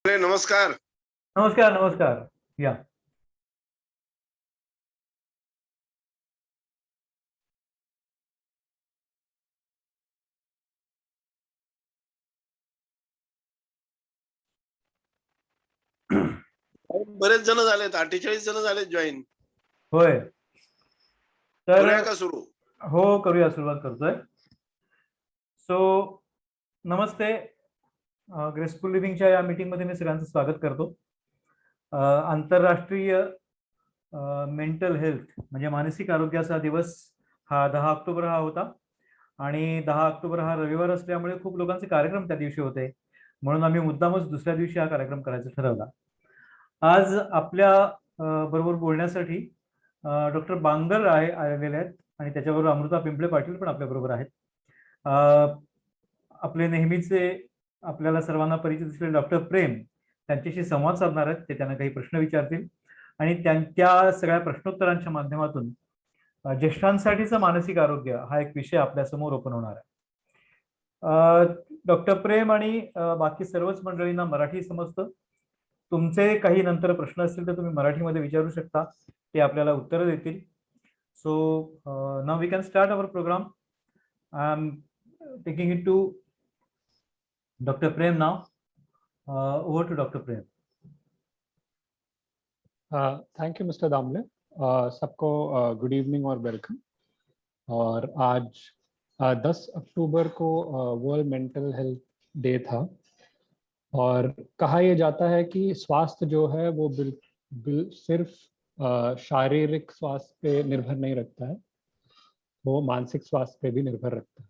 नमस्कार. नमस्कार. नमस्कार. या. बरेच जण झालेत, 48 जण झालेत जॉईन. होय. करूया का सुरू? हो, करूया, सुरुवात करतोय. सो नमस्ते. ग्रेसफुल लिव्हिंगच्या या मीटिंगमध्ये मी सगळ्यांचं स्वागत करतो. आंतरराष्ट्रीय मेंटल हेल्थ म्हणजे मानसिक आरोग्याचा दिवस हा 10 ऑक्टोबर हा होता आणि 10 ऑक्टोबर हा रविवार असल्यामुळे खूप लोकांचे कार्यक्रम त्या दिवशी होते, म्हणून आम्ही मुद्दामच दुसऱ्या दिवशी हा कार्यक्रम करायचा ठरवला. आज आपल्या बरोबर बोलण्यासाठी डॉक्टर बांगर आलेले आहेत आणि त्याच्याबरोबर अमृता पिंपळे पाटील पण आपल्या बरोबर आहेत. आपले नेहमीचे आपल्याला सर्वांना परिचित असलेले डॉक्टर प्रेम त्यांच्याशी संवाद साधणार आहेत. ते त्यांना काही प्रश्न विचारतील आणि त्या सगळ्या प्रश्नोत्तरांच्या माध्यमातून ज्येष्ठांसाठीचं मानसिक आरोग्य हा एक विषय आपल्यासमोर ओपन होणार आहे. डॉक्टर प्रेम आणि बाकी सर्वच मंडळींना मराठी समजतं. तुमचे काही नंतर प्रश्न असतील तर तुम्ही मराठीमध्ये विचारू शकता, ते आपल्याला उत्तरं देतील. So now we can start our programme. I am taking it to doctor Prem now. Over to doctor Prem. Thank you mister Damle. सबको गुड इवनिंग और वेलकम. और आज 10 अक्टूबर को वर्ल्ड मेंटल हेल्थ डे था और कहा यह जाता है कि स्वास्थ्य जो है वो सिर्फ शारीरिक स्वास्थ्य पे निर्भर नहीं रखता है, वो मानसिक स्वास्थ्य पे भी निर्भर रखता है.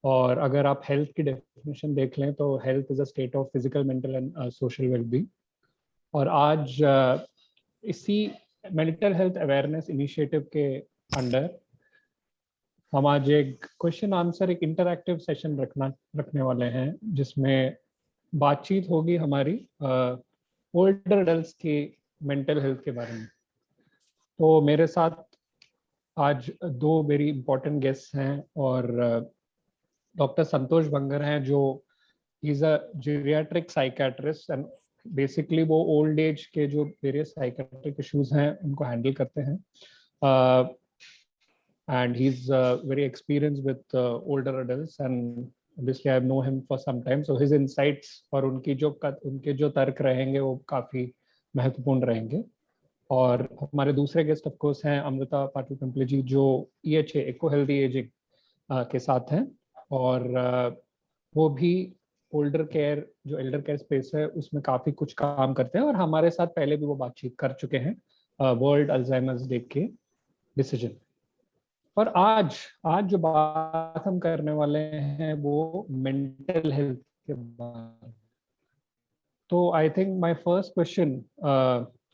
और अगर आप हेल्थ की डेफिनेशन देख लें तो health is a state of physical, mental and social wellbeing. और आज इसी मेंटल हेल्थ अवेयरनेस इनिशिएटिव के अंडर हम आज एक क्वेश्चन आंसर, एक इंटरैक्टिव सेशन रखने वाले हैं, जिसमें बातचीत होगी हमारी ओल्डर एडल्ट्स की मेंटल हेल्थ के बारे में. तो मेरे साथ आज दो वेरी इंपॉर्टेंट गेस्ट हैं और डॉक्टर संतोष बंगर हैं, जो ही is a geriatric psychiatrist and basically वो ओल्ड एज के जो वेरियस साइकेट्रिक इश्यूज हैं उनको हैंडल करते हैं. And he's very experienced with older adults, and obviously I know him for some time, so his insights और उनके जो तर्क रहेंगे वो काफ़ी महत्वपूर्ण रहेंगे. और हमारे दूसरे गेस्ट ऑफ कोर्स हैं अमृता पाटिल पिंपले जी, जो EHA इको हेल्दी एजिंग के साथ हैं और वो भी ओल्डर केयर, जो एल्डर केयर स्पेस है उसमें काफ़ी कुछ काम करते हैं और हमारे साथ पहले भी वो बातचीत कर चुके हैं वर्ल्ड अल्जाइमर्स डे के डिसीजन. और आज जो बात हम करने वाले हैं वो मेंटल हेल्थ के बारे में. तो I think my first question,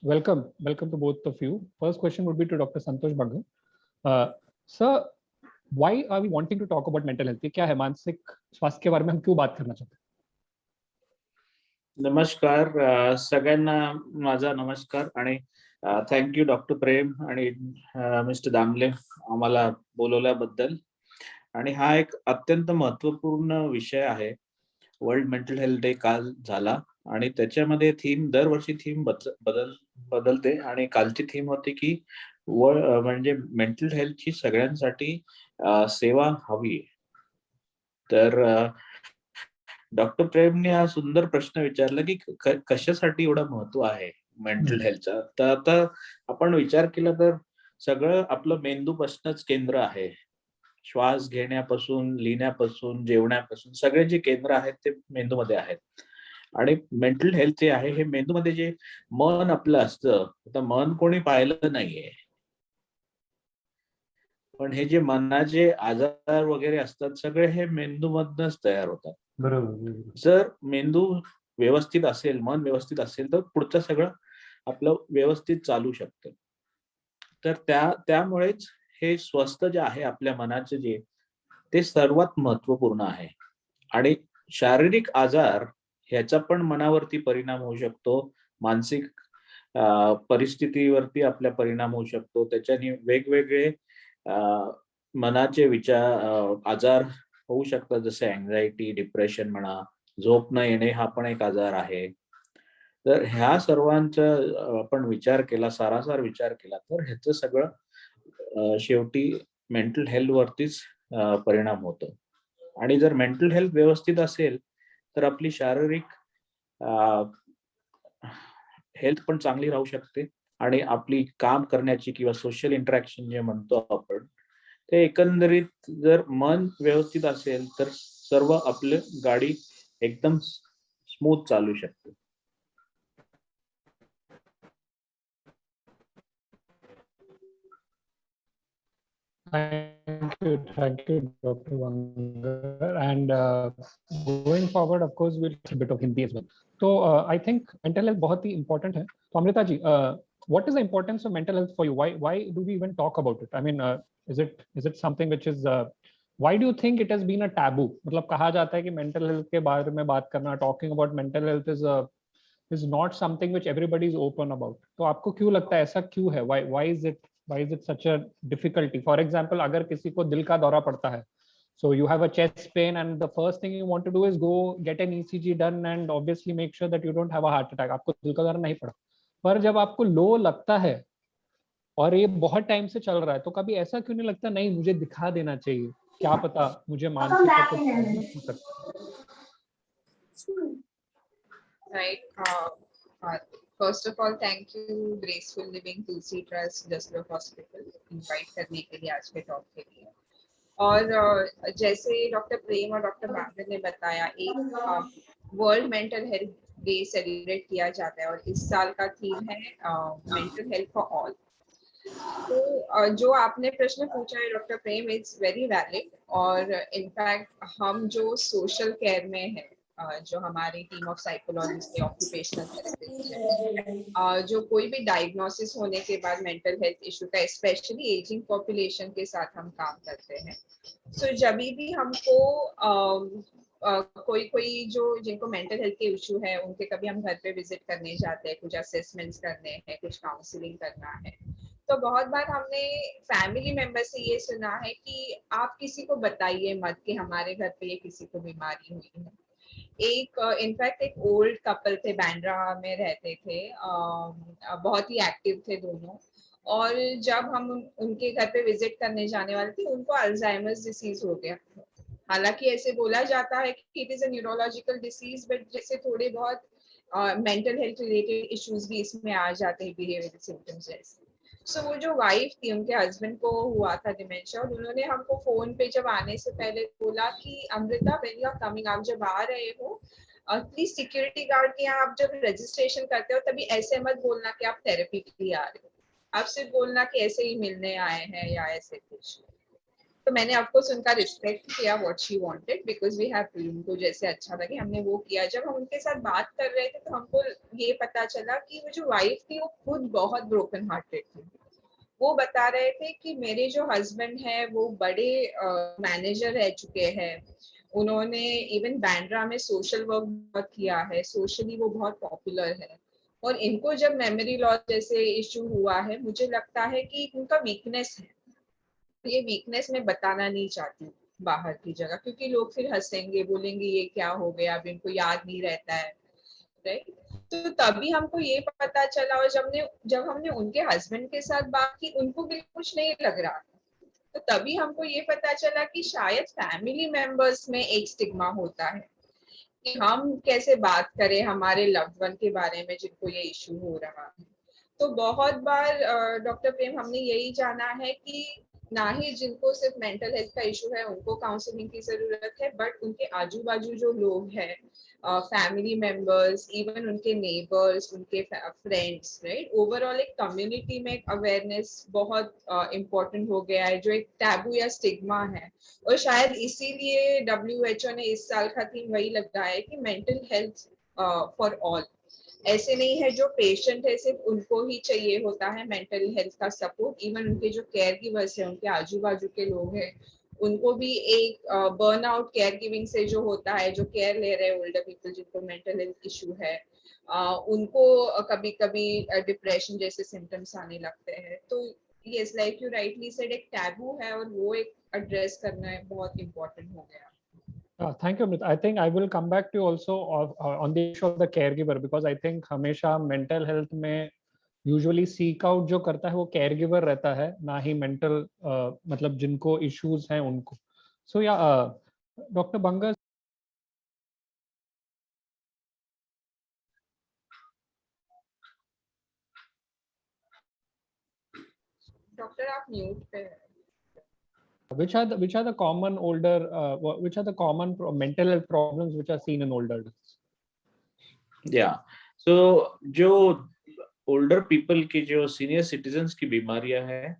welcome to both of you. First question would be to doctor Santosh Bangar. Sir, why are we wanting to talk about mental health? क्या है मानसिक स्वास्थ्य के बारे में हम क्यों बात करना चाहते हैं? नमस्कार सगळ्यांना, माझा नमस्कार आणि थँक्यू डॉक्टर प्रेम आणि मिस्टर दामले आम्हाला बोलवल्याबद्दल. आणि हा एक अत्यंत महत्वपूर्ण विषय आहे. वर्ल्ड मेंटल हेल्थ डे काल झाला आणि त्याच्यामध्ये थीम दरवर्षी थीम बदलते आणि कालची थीम होती की म्हणजे मेंटल हेल्थची सगळ्यांसाठी सेवा हवी. तर डॉक्टर प्रेमने हा सुंदर प्रश्न विचारला की कशासाठी एवढं महत्व आहे मेंटल हेल्थचा. तर आता आपण विचार केला तर सगळं आपलं मेंदूपासूनच केंद्र आहे. श्वास घेण्यापासून, लिहिण्यापासून, जेवण्यापासून सगळे जे केंद्र आहेत ते मेंदूमध्ये आहेत. आणि मेंटल हेल्थ जे आहे हे मेंदूमध्ये जे मन आपलं असतं, आता मन कोणी पाहिलं नाहीये, पण हे जे मनाचे आजार वगैरे असतात सगळे हे मेंदूमधनच तयार होतात. बरोबर. जर मेंदू व्यवस्थित असेल, मन व्यवस्थित असेल तर पुढचं सगळं आपलं व्यवस्थित चालू शकतं. तर त्यामुळेच हे स्वस्थ जे आहे आपल्या मनाचे जे ते सर्वात महत्वपूर्ण आहे. आणि शारीरिक आजार ह्याचा पण मनावरती परिणाम होऊ शकतो, मानसिक परिस्थितीवरती आपल्या परिणाम होऊ शकतो. त्याच्याने वेगवेगळे मनाचे आजार होऊ शकतात, जसे अँझायटी, डिप्रेशन म्हणा, झोप न येणे हा पण एक आजार आहे. तर ह्या सर्वांचा आपण विचार केला, सारासार विचार केला, तर ह्याचं सगळं शेवटी मेंटल हेल्थ वरतीच परिणाम होतो. आणि जर मेंटल हेल्थ व्यवस्थित असेल तर आपली शारीरिक हेल्थ पण चांगली राहू शकते आणि आपली काम करण्याची किंवा सोशल इंटरॅक्शन जे म्हणतो आपण, ते एकंदरीत जर मन व्यवस्थित असेल तर सर्व आपलं गाडी एकदम स्मूथ चालू शकते. Thank you, Dr. Vangar. And going forward, of course, we'll a bit of Hindi as well. So I think mental health बहुत ही important है. So Amrita ji, what is the importance of mental health for you? Why do we even talk about it? I mean, is it something which is why do you think it has been a taboo? मतलब कहा जाता है कि mental health के बारे में बात करना, talking about mental health is not something which everybody is open about. तो आपको क्यों लगता है ऐसा क्यों है? Why is it such a difficulty? For example, अगर किसी को दिल का दौरा पड़ता है, so you have a chest pain and the first thing you want to do is go get an ECG done and obviously make sure that you don't have a heart attack. आपको दिल का दौरा नहीं पड़ा, पर जब आपको लो लगता है और ये बहुत टाइम से चल रहा है, तो कभी ऐसा क्यों नहीं लगता नहीं मुझे दिखा देना चाहिए, क्या पता मुझे मानसिक कुछ प्रॉब्लम हो सकती है? Right. First of all, thank you, Graceful Living Tulsi Trust, Jaslok Hospital, invite करने के लिए आज के टॉक के लिए. और जैसे डॉक्टर प्रेम और डॉक्टर बांगर ने बताया, एक world mental health day celebrate किया जाता है और इस साल का थीम है मेंटल हेल्थ फॉर ऑल. तो जो आपने प्रश्न पूछा है doctor Prem, it's very valid. और इनफैक्ट हम जो सोशल केयर में है, जो हमारी team of psychologist, occupational therapist है, जो कोई भी डायग्नोसिस होने के बाद मेंटल हेल्थ इशू का, स्पेशली एजिंग पॉपुलेशन के साथ हम काम करते हैं. सो जब भी हमको कोई जो जिनको मेंटल हेल्थ के इशू है, उनके कभी हम घर पे विजिट करने जाते हैं, कुछ असेसमेंट्स करने हैं, कुछ काउंसलिंग करना है, तो बहुत बार हमने फैमिली मेंबर से ये सुना है कि आप किसी को बताइए मत कि हमारे घर पे ये किसी को बीमारी हुई है. इनफैक्ट एक ओल्ड कपल थे, बैंड्रा में रहते थे, बहुत ही एक्टिव थे दोनों. और जब हम उनके घर पे विजिट करने जाने वाले थे, उनको अल्जाइमर्स डिसीज हो गया. हालांकि ऐसे बोला जाता है कि it is a neurological disease, but जैसे थोड़े बहुत मेंटल हेल्थ रिलेटेड इश्यूज भी इसमें आ जाते हैं, बिहेवियरल सिम्टम्स जैसे. सो वो जो वाइफ थी, उनके हस्बैंड को हुआ था डिमेंशिया, और उन्होंने हमको फोन पे जब आने से पहले बोला कि Amruta, when you are coming, आप जब आ रहे हो, प्लीज सिक्योरिटी गार्ड के यहाँ आप जब रजिस्ट्रेशन करते हो तभी ऐसे मत बोलना कि आप थेरेपी के लिए आ रहे हो, आप सिर्फ बोलना कि ऐसे ही मिलने आए हैं या ऐसे कुछ. तो मैंने ऑफकोर्स उनका रिस्पेक्ट किया, what she wanted, because we have, उनको जैसे अच्छा लगे हमने वो किया. जब हम उनके साथ बात कर रहे थे तो हमको ये पता चला कि वो जो वाइफ थी वो खुद बहुत ब्रोकन हार्टेड थी. वो बता रहे थे कि मेरे जो हस्बैंड है वो बड़े मैनेजर रह चुके हैं, उन्होंने इवन बैंड्रा में सोशल वर्क बहुत किया है, सोशली वो बहुत पॉपुलर है, और इनको जब मेमोरी लॉस जैसे इशू हुआ है, मुझे लगता है कि उनका वीकनेस है. ये वीकनेस मैं बताना नहीं चाहती बाहर की जगह, क्योंकि लोग फिर हंसेंगे, बोलेंगे ये क्या हो गया, अब इनको याद नहीं रहता है, राइट. तो तभी हमको ये पता चला, और जब हमने उनके हस्बैंड के साथ बात की, उनको भी कुछ नहीं लग रहा. तो तभी हमको ये पता चला कि शायद फैमिली मेंबर्स में एक स्टिग्मा होता है कि हम कैसे बात करें हमारे लव्ड वन के बारे में जिनको ये इशू हो रहा है. तो बहुत बार डॉक्टर प्रेम, हमने यही जाना है कि ना ही जिनको सिर्फ मेंटल हेल्थ का इशू है उनको काउंसलिंग की जरूरत है, बट उनके आजू बाजू जो लोग हैं, फैमिली मेंबर्स, इवन उनके नेबर्स, उनके फ्रेंड्स, राइट, ओवरऑल एक कम्युनिटी में एक अवेयरनेस बहुत इम्पोर्टेंट हो गया है, जो एक टैबू या स्टिग्मा है. और शायद इसीलिए WHO ने इस साल का थीम वही लगाया है कि मेंटल हेल्थ फॉर ऑल. ऐसे नहीं है जो पेशेंट है सिर्फ उनको ही चाहिए होता है मेंटल हेल्थ का सपोर्ट, इवन उनके जो केयर गिवर्स है, उनके आजू बाजू के लोग हैं, उनको भी एक बर्नआउट केयर गिविंग से जो होता है, जो केयर ले रहे हैं ओल्डर पीपल जिनको मेंटल हेल्थ इशू है, उनको कभी कभी डिप्रेशन जैसे सिम्टम्स आने लगते हैं. तो yes, like you rightly said, एक टैबू है और वो एक एड्रेस करना है बहुत इम्पोर्टेंट हो गया. Thank you, Amit. I think I will come back to you also on the issue of the caregiver, because I think हमेशा mental health में usually seek out जो करता है वो caregiver रहता है, ना ही mental मतलब जिनको issues हैं उनको. So yeah, Dr. Bangas. Doctor आप म्यूट पे हैं. Which are the common which are the common mental health problems which are seen in older adults? Yeah, so जो ओल्डर पीपल की जो सीनियर सिटीजन्स की बीमारियां हैं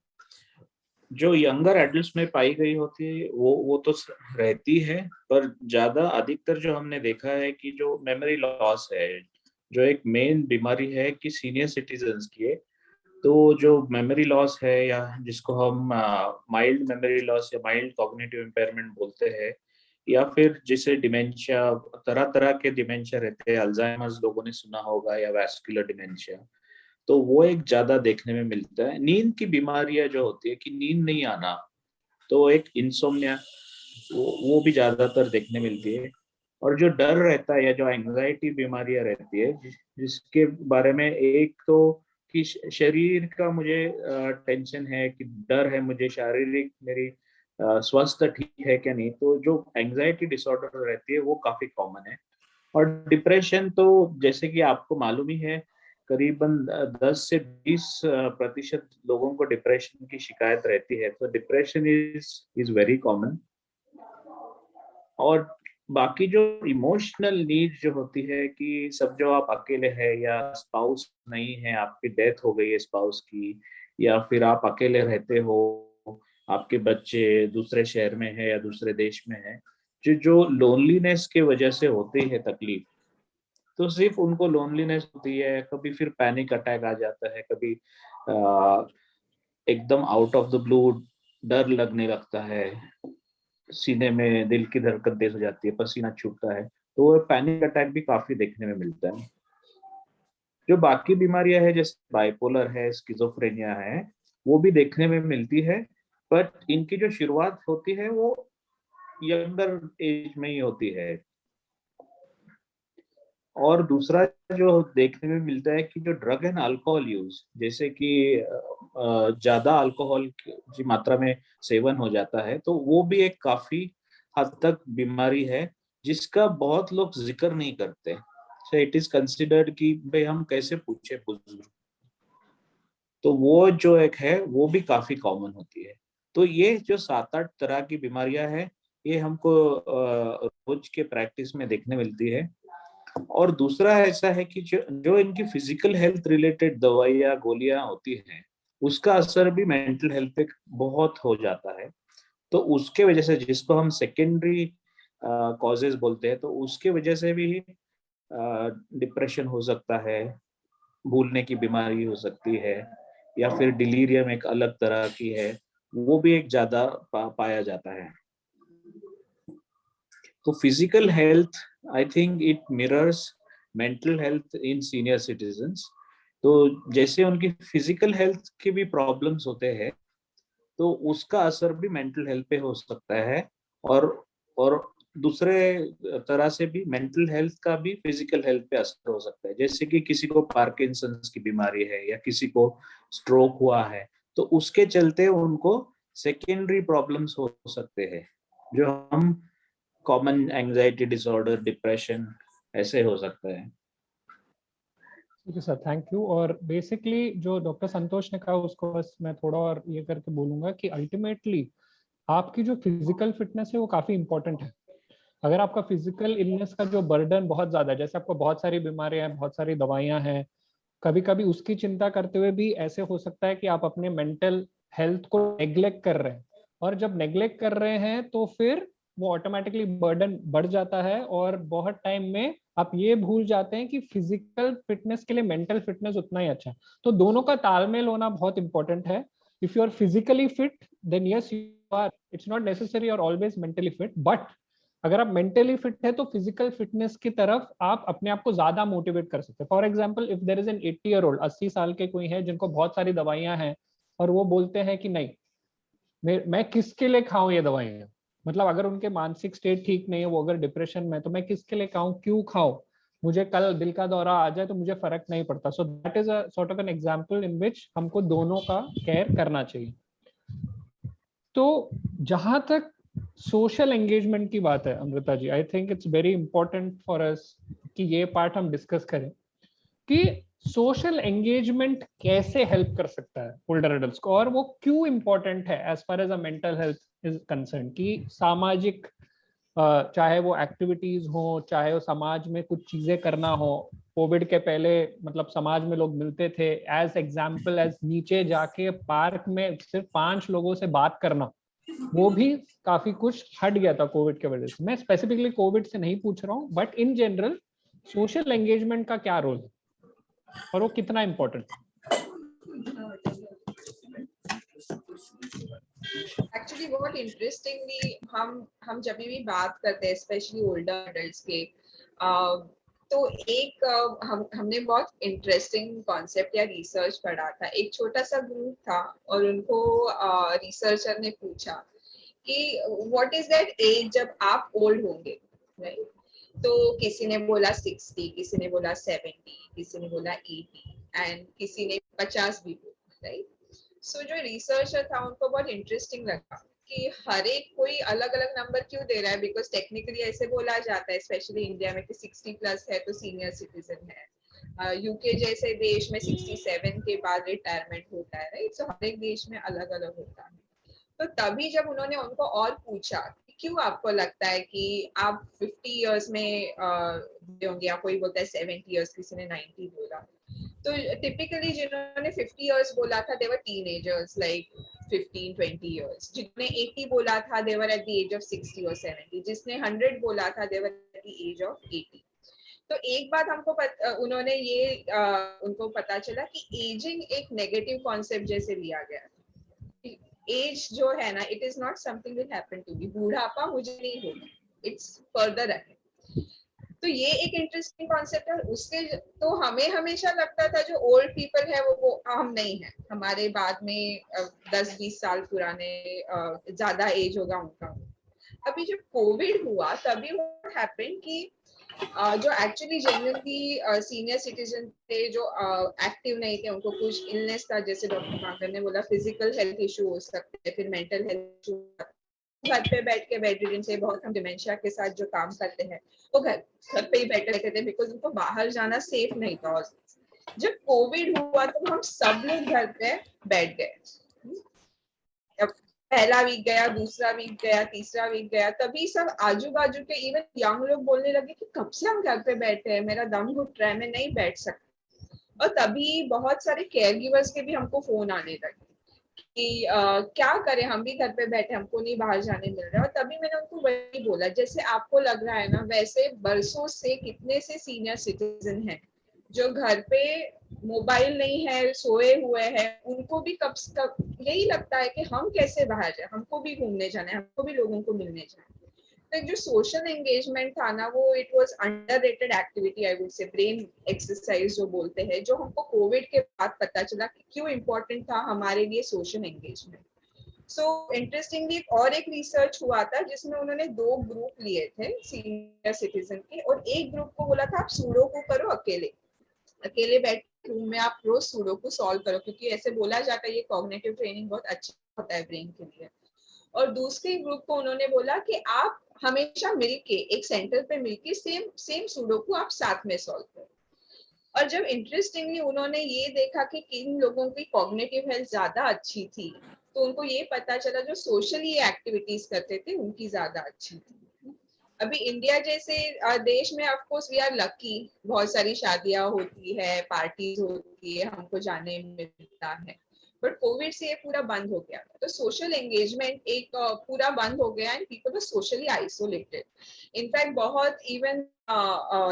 जो यंगर एडल्ट्स में पाई गई होती है वो तो रहती है, पर ज्यादा अधिकतर जो हमने देखा है कि जो मेमोरी लॉस है, जो एक मेन बीमारी है कि सीनियर सिटीजन्स की है, तो जो मेमोरी लॉस है या जिसको हम माइल्ड मेमोरी लॉस या माइल्ड कॉग्निटिव इम्पेयरमेंट बोलते हैं, या फिर जिसे डिमेंशिया, तरह तरह के डिमेंशिया रहते हैं, अल्जाइमर्स लोगों ने सुना होगा या वैस्कुलर डिमेंशिया, तो वो एक ज्यादा देखने में मिलता है। नींद की बीमारियां जो होती है कि नींद नहीं आना, तो एक इंसोम्निया वो भी ज्यादातर देखने मिलती है। और जो डर रहता है या जो एंजाइटी बीमारियां रहती है जिसके बारे में एक तो कि शरीर का मुझे टेंशन है, कि डर है मुझे, शारीरिक मेरी स्वास्थ्य ठीक है क्या नहीं, तो जो एंजाइटी डिसऑर्डर रहती है वो काफी कॉमन है। और डिप्रेशन तो जैसे कि आपको मालूम ही है, करीबन 10 से 20% लोगों को डिप्रेशन की शिकायत रहती है, तो डिप्रेशन इज वेरी कॉमन। और बाकी जो इमोशनल नीड जो होती है कि सब जो आप अकेले हैं या स्पाउस नहीं है, आपकी डेथ हो गई है स्पाउस की, या फिर आप अकेले रहते हो, आपके बच्चे दूसरे शहर में है या दूसरे देश में है, जो लोनलीनेस के वजह से होती है तकलीफ, तो सिर्फ उनको लोनलीनेस होती है, कभी फिर पैनिक अटैक आ जाता है, कभी एकदम आउट ऑफ द ब्लू डर लगने लगता है, सीने में दिल की धड़कन तेज हो जाती है, पसीना छूटता है, तो वो पैनिक अटैक भी काफी देखने में मिलता है। जो बाकी बीमारियां है जैसे बाइपोलर है, स्किज़ोफ्रेनिया है, वो भी देखने में मिलती है, बट इनकी जो शुरुआत होती है वो यंगर एज में ही होती है। और दूसरा जो देखने में मिलता है कि जो ड्रग एंड अल्कोहल यूज, जैसे कि ज्यादा अल्कोहल की मात्रा में सेवन हो जाता है, तो वो भी एक काफी हद तक बीमारी है जिसका बहुत लोग जिक्र नहीं करते। सो इट इज कंसिडर्ड कि भाई हम कैसे पूछे बुजुर्ग, तो वो जो एक है वो भी काफी कॉमन होती है। तो ये जो 7-8 तरह की बीमारियां हैं, ये हमको रोज के प्रैक्टिस में देखने मिलती है। और दूसरा ऐसा है कि जो इनकी फिजिकल हेल्थ रिलेटेड दवाइयाँ गोलियां होती हैं, उसका असर भी मेंटल हेल्थ पे बहुत हो जाता है। तो उसके वजह से, जिसको हम सेकेंडरी कॉजेज बोलते हैं, तो उसके वजह से भी डिप्रेशन हो सकता है, भूलने की बीमारी हो सकती है, या फिर डिलीरियम एक अलग तरह की है, वो भी एक ज्यादा पाया जाता है। तो physical health, I think it mirrors mental health in senior citizens. तो जैसे उनकी फिजिकल हेल्थ की भी प्रॉब्लम्स होते हैं, तो उसका असर भी मेंटल हेल्थ पे हो सकता है। और दूसरे तरह से भी मेंटल हेल्थ का भी फिजिकल हेल्थ पे असर हो सकता है। जैसे कि किसी को पार्किंसंस की बीमारी है या किसी को स्ट्रोक हुआ है, तो उसके चलते उनको सेकेंडरी प्रॉब्लम्स हो सकते हैं, जो हम कॉमन एंजाइटी डिसऑर्डर, डिप्रेशन, ऐसे हो सकता है। ठीक है सर, थैंक यू। और बेसिकली जो डॉक्टर संतोष ने कहा उसको बस मैं थोड़ा और ये करके बोलूंगा कि अल्टीमेटली आपकी जो फिजिकल फिटनेस है वो काफी इंपॉर्टेंट है। अगर आपका फिजिकल इलनेस का जो बर्डन बहुत ज्यादा है, जैसे आपको बहुत सारी बीमारियां हैं, बहुत सारी दवाइयां हैं, कभी कभी उसकी चिंता करते हुए भी ऐसे हो सकता है कि आप अपने मेंटल हेल्थ को नेग्लेक्ट कर रहे हैं। और जब नेग्लेक्ट कर रहे हैं तो फिर वो ऑटोमेटिकली बर्डन बढ़ जाता है, और बहुत टाइम में आप ये भूल जाते हैं कि फिजिकल फिटनेस के लिए मेंटल फिटनेस उतना ही अच्छा है। तो दोनों का तालमेल होना बहुत इंपॉर्टेंट है। If you are physically fit then yes you are, it's not necessary और ऑलवेज मेंटली फिट, बट अगर आप मेंटली फिट है तो फिजिकल फिटनेस की तरफ आप अपने आप को ज्यादा मोटिवेट कर सकते हैं। For example, if there is an 80-year-old, 80 साल के कोई है जिनको बहुत सारी दवाइयां हैं, और वो बोलते हैं कि नहीं मैं किसके लिए खाऊं ये दवाइयां, मतलब अगर उनके मानसिक स्टेट ठीक नहीं है, वो अगर डिप्रेशन में, तो मैं किसके लिए खाऊं, क्यों खाऊं, मुझे कल दिल का दौरा आ जाए तो मुझे फर्क नहीं पड़ता. So that is a sort of an example in which हमको दोनों का केयर करना चाहिए. तो जहां तक सोशल एंगेजमेंट की बात है Amrita ji, I think it's very important for us कि ये पार्ट हम डिस्कस करें कि सोशल एंगेजमेंट कैसे हेल्प कर सकता है ओल्डर एडल्ट्स को, और वो क्यों इंपॉर्टेंट है as far as a mental health is concern. कि सामाजिक चाहे वो एक्टिविटीज हो, चाहे वो समाज में कुछ चीजें करना हो. कोविड के पहले मतलब समाज में लोग मिलते थे, एज एग्जाम्पल एज नीचे जाके पार्क में सिर्फ 5 लोगों से बात करना, वो भी काफी कुछ हट गया था कोविड के वजह से. मैं स्पेसिफिकली कोविड से नहीं पूछ रहा हूँ, but in general social engagement का क्या रोल है और वो कितना इम्पोर्टेंट. एक्चुअली बहुत इंटरेस्टिंगली हम जब भी बात करते हैं स्पेशली ओल्डर एडल्ट्स के, तो एक हमने बहुत इंटरेस्टिंग कॉन्सेप्ट या रिसर्च पढ़ा था. एक छोटा सा ग्रुप था और उनको रिसर्चर ने पूछा कि व्हाट इज दैट एज जब आप ओल्ड होंगे, राइट? तो किसी ने बोला 60, किसी ने बोला 70, किसी ने बोला 80 एंड किसी ने 50 भी बोला, राइट? सो जो रिसर्चर था उनको बहुत इंटरेस्टिंग लगा कि हर एक कोई अलग अलग नंबर क्यों दे रहा है, बिकॉज टेक्निकली ऐसे बोला जाता है स्पेशली इंडिया में कि 60 प्लस है तो सीनियर सिटीजन है. यूके जैसे देश में 67 के बाद रिटायरमेंट होता है, राइट? सो हर एक देश में अलग अलग होता है. तो तभी जब उन्होंने उनको और पूछा कि क्यों आपको लगता है कि आप 50 इयर्स में होंगे, या कोई बोलता है 70 इयर्स, किसी ने 90 बोला. तो टिपिकली जिन्होंने 50 इयर्स बोला था they were teenagers like 15-20 years. जिसने 80 बोला था they were at the age of 60 और 70. जिसने 100 बोला था they were at the age of 80. तो एक बात हमको उन्होंने ये उनको पता चला कि एजिंग एक नेगेटिव कॉन्सेप्ट जैसे लिया गया. एज जो है ना, it is not something will happen to me. बूढ़ापा मुझे नहीं होगा, इट्स फर्दर अहेड. तो ये एक इंटरेस्टिंग कॉन्सेप्ट है. उसके तो हमें हमेशा लगता था जो ओल्ड पीपल है वो हम नहीं है, हमारे बाद में 10-20 साल पुराने ज्यादा एज होगा उनका. अभी जब कोविड हुआ तभी व्हाट हैपेंड कि जो एक्चुअली जेन्युइनली सीनियर सिटीजन थे, जो एक्टिव नहीं थे, उनको कुछ इलनेस था, जैसे डॉक्टर कांकर ने बोला फिजिकल हेल्थ इशू हो सकते हैं, फिर मेंटल हेल्थ इशू, घर पे बैठ के बेडरिडन से, बहुत हम डिमेंशिया के साथ जो काम करते हैं वो घर पे ही बैठे रहते थे बिकॉज उनको बाहर जाना सेफ नहीं था. जब कोविड हुआ तो हम सब लोग घर पे बैठ गए. पहला वीक गया, दूसरा वीक गया, तीसरा वीक गया, तभी सब आजू बाजू के इवन यंग लोग बोलने लगे कि कब से हम घर पे बैठे हैं, मेरा दम घुट रहा है, मैं नहीं बैठ सकता. और तभी बहुत सारे केयर गिवर्स के भी हमको फोन आने लगे कि क्या करें, हम भी घर पे बैठे, हमको नहीं बाहर जाने मिल रहा है. और तभी मैंने उनको वही बोला, जैसे आपको लग रहा है ना, वैसे बरसों से कितने से सीनियर सिटीजन हैं जो घर पे मोबाइल नहीं है, सोए हुए हैं, उनको भी कब यही लगता है कि हम कैसे बाहर जाए, हमको भी घूमने जाना है, हमको भी लोगों को मिलने जाना है. तो जो सोशल एंगेजमेंट था ना, वो it was underrated activity, I would से ब्रेन एक्सरसाइज जो बोलते हैं, जो हमको कोविड के बाद पता चला कि क्यों इम्पोर्टेंट था हमारे लिए सोशल एंगेजमेंट. सो इंटरेस्टिंगली और एक रिसर्च हुआ था जिसमें उन्होंने 2 ग्रुप लिए थे सीनियर सिटीजन के, और एक ग्रुप को बोला था आप सुडोकू करो, अकेले बैठ रूम में आप रोज सुडोकू सॉल्व करो, क्योंकि ऐसे बोला जाता है ये कॉग्निटिव ट्रेनिंग बहुत अच्छा होता है ब्रेन के लिए. और दूसरे ग्रुप को उन्होंने बोला कि आप हमेशा मिलके एक सेंटर पे मिलके सेम सुडोकू आप साथ में सॉल्व करो. और जब इंटरेस्टिंगली उन्होंने ये देखा कि किन लोगों की कॉग्निटिव हेल्थ ज्यादा अच्छी थी, तो उनको ये पता चला जो सोशली एक्टिविटीज करते थे उनकी ज्यादा अच्छी थी. अभी इंडिया जैसे देश में of course we are lucky, बहुत सारी शादियां होती है, पार्टीज होती है, हमको जाने मिलता है. बट कोविड से ये पूरा बंद हो गया, तो सोशल एंगेजमेंट एक पूरा बंद हो गया and people were socially isolated. In fact बहुत इवन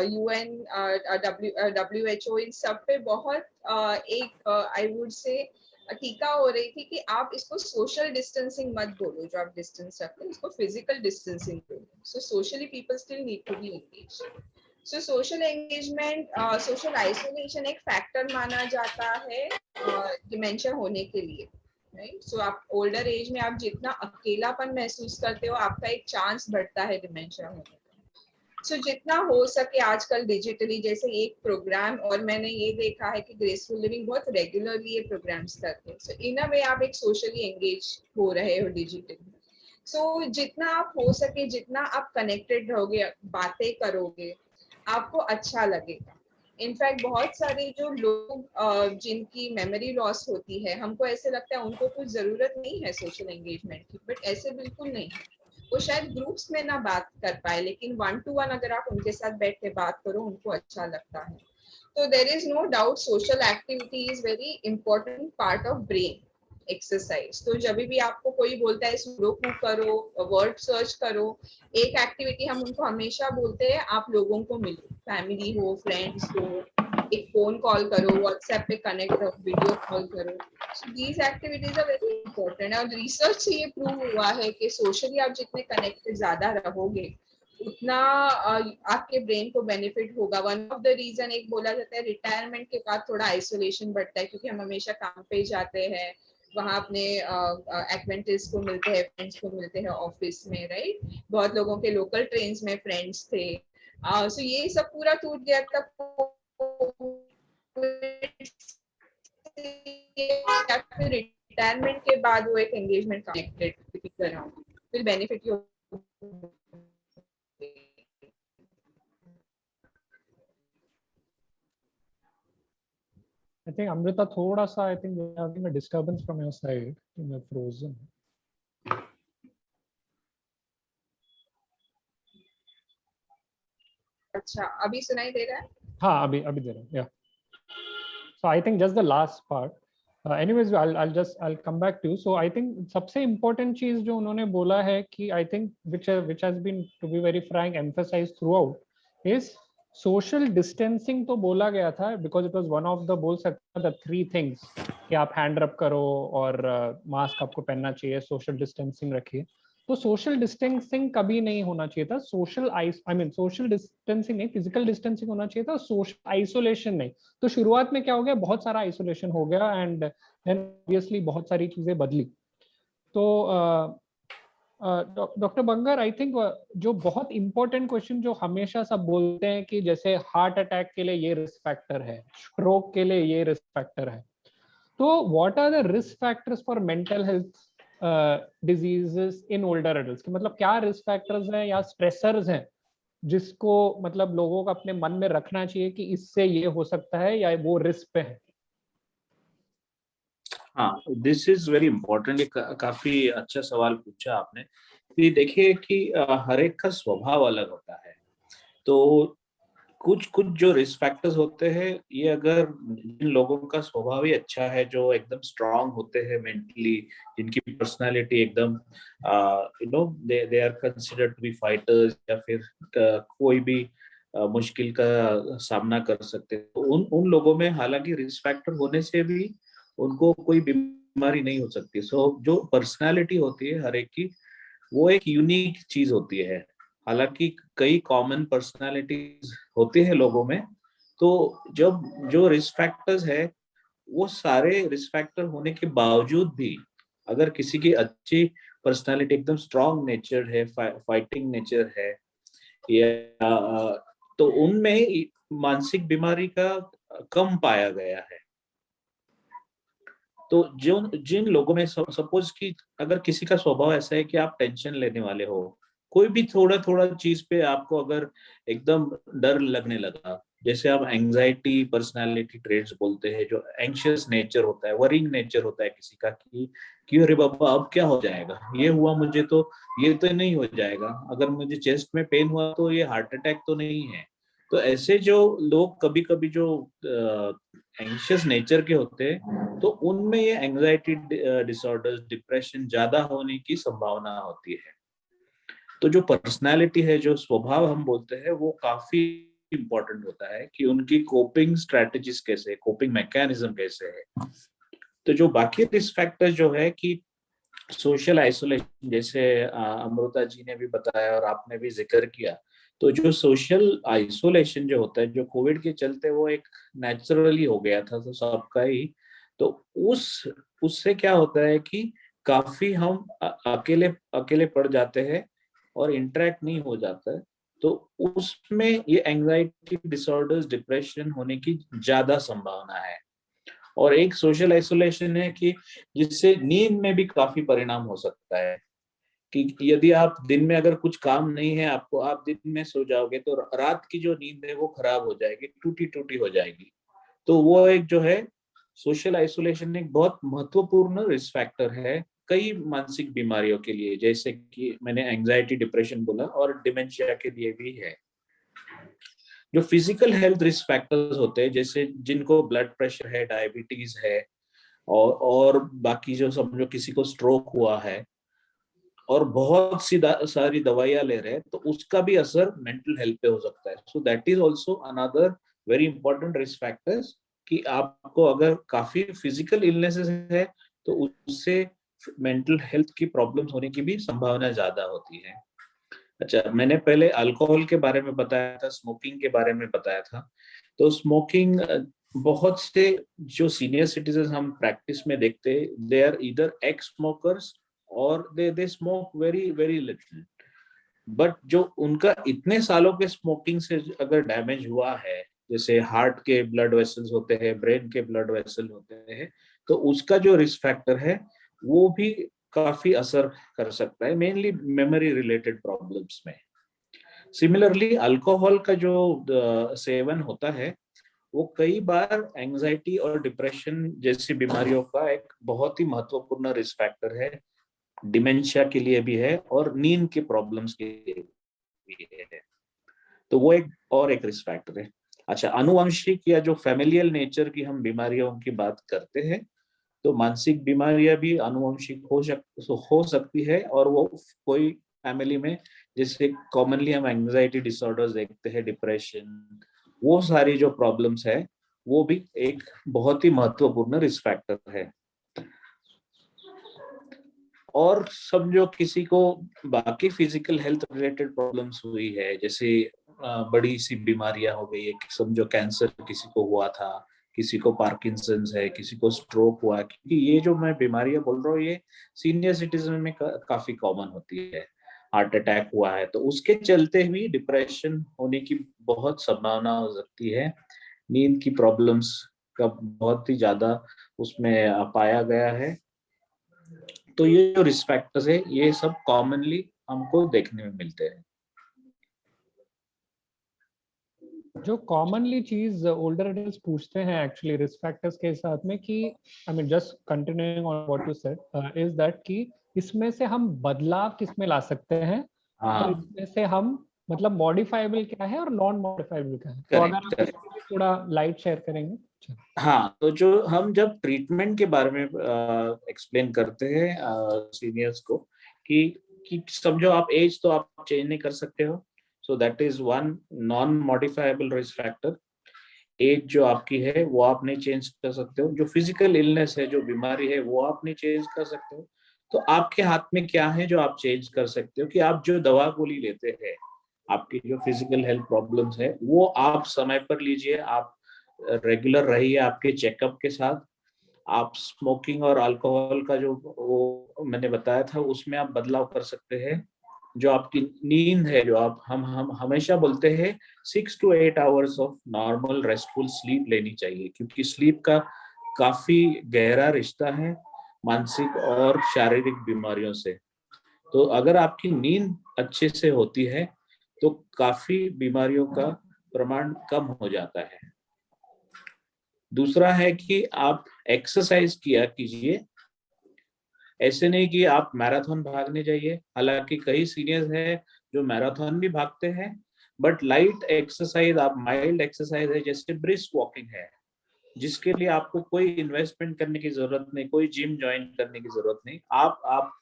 UN, WHO, इन सब पे बहुत एक आई वुड से टीका हो रही थी कि आप इसको सोशल डिस्टेंसिंग मत बोलो, जो आप डिस्टेंस रखते हैं इसको फिजिकल डिस्टेंसिंग बोलो. So socially people still need to be engaged. So social engagement, social isolation एक फैक्टर माना जाता है डिमेंशिया होने के लिए. राइट। सो आप ओल्डर एज में आप जितना अकेलापन महसूस करते हो, आपका एक चांस बढ़ता है डिमेंशिया होने का। सो जितना हो सके आजकल डिजिटली, जैसे एक प्रोग्राम, और मैंने ये देखा है कि ग्रेसफुल लिविंग बहुत रेगुलरली ये प्रोग्राम्स करते हैं। सो इन अ वे आप एक सोशली एंगेज हो रहे हो डिजिटली। सो जितना आप हो सके, जितना आप कनेक्टेड रहोगे, बातें करोगे, आपको अच्छा लगेगा। इनफैक्ट बहुत सारे जो लोग जिनकी मेमोरी लॉस होती है, हमको ऐसे लगता है उनको कुछ जरूरत नहीं है सोशल एंगेजमेंट की, बट ऐसे बिल्कुल नहीं है। वो शायद ग्रुप्स में ना बात कर पाए, लेकिन 1 to 1 अगर आप उनके साथ बैठ के बात करो, उनको अच्छा लगता है। तो there is no doubt social activity is very important part of brain exercise. तो जब भी आपको कोई बोलता है सुडोकू करो, वर्ड सर्च करो, एक एक्टिविटी हम उनको हमेशा बोलते हैं, आप लोगों को मिलो, फैमिली हो, फ्रेंड्स हो, एक फोन कॉल करो, व्हाट्सएप पे कनेक्ट रहो, वीडियो कॉल करो। So these activities are very important। और रिसर्च से ये प्रूव हुआ है कि सोशली आप जितने कनेक्टेड ज्यादा रहोगे, उतना आपके ब्रेन को बेनिफिट होगा। वन ऑफ द रीजन एक बोला जाता है रिटायरमेंट के बाद थोड़ा आइसोलेशन बढ़ता है, क्योंकि हम हमेशा काम पे जाते हैं, वहां अपने एक्वेंटेंस को मिलते हैं, फ्रेंड्स को मिलते हैं ऑफिस में, राइट। बहुत लोगों के लोकल ट्रेन्स में फ्रेंड्स थे। सो ये सब पूरा टूट गया था या फिर रिटायरमेंट के बाद वो एक एंगेजमेंट कनेक्टेड कर रहा हूँ, फिर benefit he I think Amrita, thoda sa I think you're having a disturbance from your side. You're frozen. अच्छा, अभी सुनाई दे रहा है? हाँ, अभी दे रहा हूँ. Yeah. So I think just the last part. Anyways, I'll come back to you. So I think सबसे important चीज जो उन्होंने बोला है कि I think which has been, to be very frank, emphasized throughout is social distancing. तो बोला गया था because it was one of the बोल सकते the 3 things कि आप hand rub करो और mask आपको पहनना चाहिए, social distancing रखिए. तो सोशल डिस्टेंसिंग कभी नहीं होना चाहिए था, सोशल डिस्टेंसिंग नहीं, फिजिकल डिस्टेंसिंग होना चाहिए था, सोशल आइसोलेशन नहीं. तो शुरुआत में क्या हो गया, बहुत सारा आइसोलेशन हो गया एंड देन ऑब्वियसली बहुत सारी चीजें बदली. तो डॉक्टर बंगर, आई थिंक जो बहुत इंपॉर्टेंट क्वेश्चन जो हमेशा सब बोलते हैं कि जैसे हार्ट अटैक के लिए ये रिस्क फैक्टर है, स्ट्रोक के लिए ये रिस्क फैक्टर है, तो what are the risk factors for mental health diseases in older adults? कि मतलब क्या रिस्क फैक्टर्स हैं या स्ट्रेसर्स हैं जिसको मतलब लोगों को अपने मन में रखना चाहिए कि इससे ये हो सकता है या वो रिस्क पे है? हाँ, दिस इज वेरी इम्पोर्टेंट। काफी अच्छा सवाल पूछा आपने। कि देखिए कि हर एक का स्वभाव अलग होता है, तो कुछ कुछ जो रिस्क फैक्टर्स होते हैं, ये अगर जिन लोगों का स्वभाव ही अच्छा है, जो एकदम स्ट्रांग होते हैं मेंटली, जिनकी पर्सनालिटी एकदम they are considered to be fighters, या फिर कोई भी मुश्किल का सामना कर सकते हैं, तो उन लोगों में हालांकि रिस्क फैक्टर होने से भी उनको कोई बीमारी नहीं हो सकती. सो जो पर्सनालिटी होती है हर एक की, वो एक यूनिक चीज होती है. हालांकि कई कॉमन पर्सनालिटीज होती है लोगों में, तो जब जो रिस्क फैक्टर्स है, वो सारे रिस्क फैक्टर होने के बावजूद भी अगर किसी की अच्छी पर्सनालिटी, एकदम स्ट्रांग नेचर है, फाइटिंग नेचर है, या तो उनमें मानसिक बीमारी का कम पाया गया है. तो जिन लोगों में सपोज कि अगर किसी का स्वभाव ऐसा है कि आप टेंशन लेने वाले हो, कोई भी थोड़ा थोड़ा चीज पे आपको अगर एकदम डर लगने लगा, जैसे आप एंजाइटी पर्सनालिटी ट्रेट्स बोलते हैं, जो एंशियस नेचर होता है, वरिंग नेचर होता है किसी का, कि अरे बाबा अब क्या हो जाएगा, ये हुआ मुझे तो ये तो नहीं हो जाएगा, अगर मुझे चेस्ट में पेन हुआ तो ये हार्ट अटैक तो नहीं है. तो ऐसे जो लोग कभी कभी जो एंशियस नेचर के होते हैं, तो उनमें ये एंजाइटी डिसऑर्डर्स, डिप्रेशन ज्यादा होने की संभावना होती है. तो जो पर्सनालिटी है, जो स्वभाव हम बोलते हैं, वो काफी इंपॉर्टेंट होता है कि उनकी कोपिंग स्ट्रेटजीज कैसे, कोपिंग मैकेनिज्म कैसे है. तो जो बाकी रिस्क फैक्टर जो है कि सोशल आइसोलेशन, जैसे अमृता जी ने भी बताया और आपने भी जिक्र किया, तो जो सोशल आइसोलेशन जो होता है, जो कोविड के चलते वो एक नेचुरली हो गया था, तो सबका ही तो उससे क्या होता है कि काफी हम अकेले अकेले पड़ जाते हैं और इंटरेक्ट नहीं हो जाता है। तो उसमें ये एंजाइटी डिसऑर्डर्स, डिप्रेशन होने की ज्यादा संभावना है। और एक सोशल आइसोलेशन है कि जिससे नींद में भी काफी परिणाम हो सकता है कि यदि आप दिन में अगर कुछ काम नहीं है आपको, आप दिन में सो जाओगे तो रात की जो नींद है वो खराब हो जाएगी, टूटी टूटी हो जाएगी। तो वो एक जो है सोशल आइसोलेशन एक बहुत महत्वपूर्ण रिस्क फैक्टर है कई मानसिक बीमारियों के लिए, जैसे कि मैंने एंजाइटी डिप्रेशन बोला, और डिमेंशिया के लिए भी है। जो फिजिकल हेल्थ रिस्क फैक्टर्स होते हैं, जैसे जिनको ब्लड प्रेशर है, डायबिटीज है, और बाकी जो समझो किसी को स्ट्रोक हुआ है और बहुत सी सारी दवाइयां ले रहे हैं, तो उसका भी असर मेंटल हेल्थ पे हो सकता है। सो that is also another very important risk factors कि आपको अगर काफी फिजिकल इलनेसेस है तो उससे मेंटल हेल्थ की प्रॉब्लम्स होने की भी संभावना ज्यादा होती है। अच्छा, मैंने पहले अल्कोहल के बारे में बताया था, स्मोकिंग के बारे में बताया था। तो स्मोकिंग बहुत से जो सीनियर सिटीजन हम प्रैक्टिस में देखते हैं, they are either ex smokers और they smoke very very little. But जो उनका इतने सालों के स्मोकिंग से अगर डैमेज हुआ है, जैसे हार्ट के ब्लड वेसल्स होते हैं, ब्रेन के ब्लड वेसल होते हैं, तो उसका जो रिस्क फैक्टर है वो भी काफी असर कर सकता है, मेनली मेमोरी रिलेटेड प्रॉब्लम्स में। सिमिलरली अल्कोहल का जो सेवन होता है वो कई बार एंजाइटी और डिप्रेशन जैसी बीमारियों का एक बहुत ही महत्वपूर्ण रिस्क फैक्टर है, डिमेंशिया के लिए भी है और नींद के प्रॉब्लम्स के लिए भी है। तो वो एक रिस्क फैक्टर है। अच्छा, आनुवंशिक या जो फैमिलियल नेचर की हम बीमारियों की बात करते हैं, तो मानसिक बीमारियां भी आनुवंशिक हो सकती है, और वो कोई फैमिली में, जैसे कॉमनली हम एंजाइटी डिसऑर्डर्स देखते हैं, डिप्रेशन, वो सारी जो प्रॉब्लम्स है वो भी एक बहुत ही महत्वपूर्ण रिस्क फैक्टर है। और समझो किसी को बाकी फिजिकल हेल्थ रिलेटेड प्रॉब्लम्स हुई है, जैसे बड़ी सी बीमारियां हो गई है, समझो कैंसर किसी को हुआ था, किसी को पार्किंसंस है, किसी को स्ट्रोक हुआ है, क्योंकि ये जो मैं बीमारियां बोल रहा हूँ ये सीनियर सिटीजन में काफी कॉमन होती है। हार्ट अटैक हुआ है तो उसके चलते भी डिप्रेशन होने की बहुत संभावना हो सकती है। नींद की प्रॉब्लम्स का बहुत ही ज्यादा उसमें पाया गया है। तो ये जो रिस्क फैक्टर्स है ये सब कॉमनली हमको देखने में मिलते हैं। जो कॉमनली चीज ओल्डर एडल्ट्स पूछते हैं एक्चुअली रिस्क फैक्टर्स के साथ में, कि I mean just continuing on what you said is that कि इसमें से हम बदलाव किस में ला सकते हैं, और हाँ, इसमें से हम मतलब मॉडिफाइबल क्या है और नॉन मॉडिफाइबल क्या है। तो अगर आप करेक्ट। इसके लिए थोड़ा लाइट शेयर करेंगे। हाँ, तो जो हम जब ट्रीटमेंट के बारे में एक्सप्लेन करते हैं सीनियर्स को कि समझो आप एज तो आप चेंज नहीं कर सकते हो, so that is one non modifiable risk factor. Age जो आपकी है वो आप नहीं चेंज कर सकते हो, जो फिजिकल इलनेस है, जो बीमारी है, वो आप नहीं चेंज कर सकते हो। तो आपके हाथ में क्या है जो आप चेंज कर सकते हो, कि आप जो दवा गोली लेते हैं, आपकी जो फिजिकल हेल्थ प्रॉब्लम्स है वो आप समय पर लीजिए, आप रेगुलर रहिए आपके चेकअप के साथ। आप स्मोकिंग और अल्कोहल का जो वो मैंने बताया था उसमें आप बदलाव कर सकते हैं। जो आपकी नींद है, जो आप हम हमेशा बोलते हैं 6 to 8 hours of normal restful sleep लेनी चाहिए, क्योंकि स्लीप का काफी गहरा रिश्ता है मानसिक और शारीरिक बीमारियों से। तो अगर आपकी नींद अच्छे से होती है तो काफी बीमारियों का प्रमाण कम हो जाता है। दूसरा है कि आप एक्सरसाइज किया कीजिए। ऐसे नहीं कि आप मैराथन भागने जाइए, हालांकि कई सीनियर्स हैं जो मैराथन भी भागते हैं, बट लाइट एक्सरसाइज, आप माइल्ड एक्सरसाइज है जैसे ब्रिस्क वॉकिंग है, जिसके लिए आपको कोई इन्वेस्टमेंट करने की जरूरत नहीं, कोई जिम ज्वाइन करने की जरूरत नहीं। आप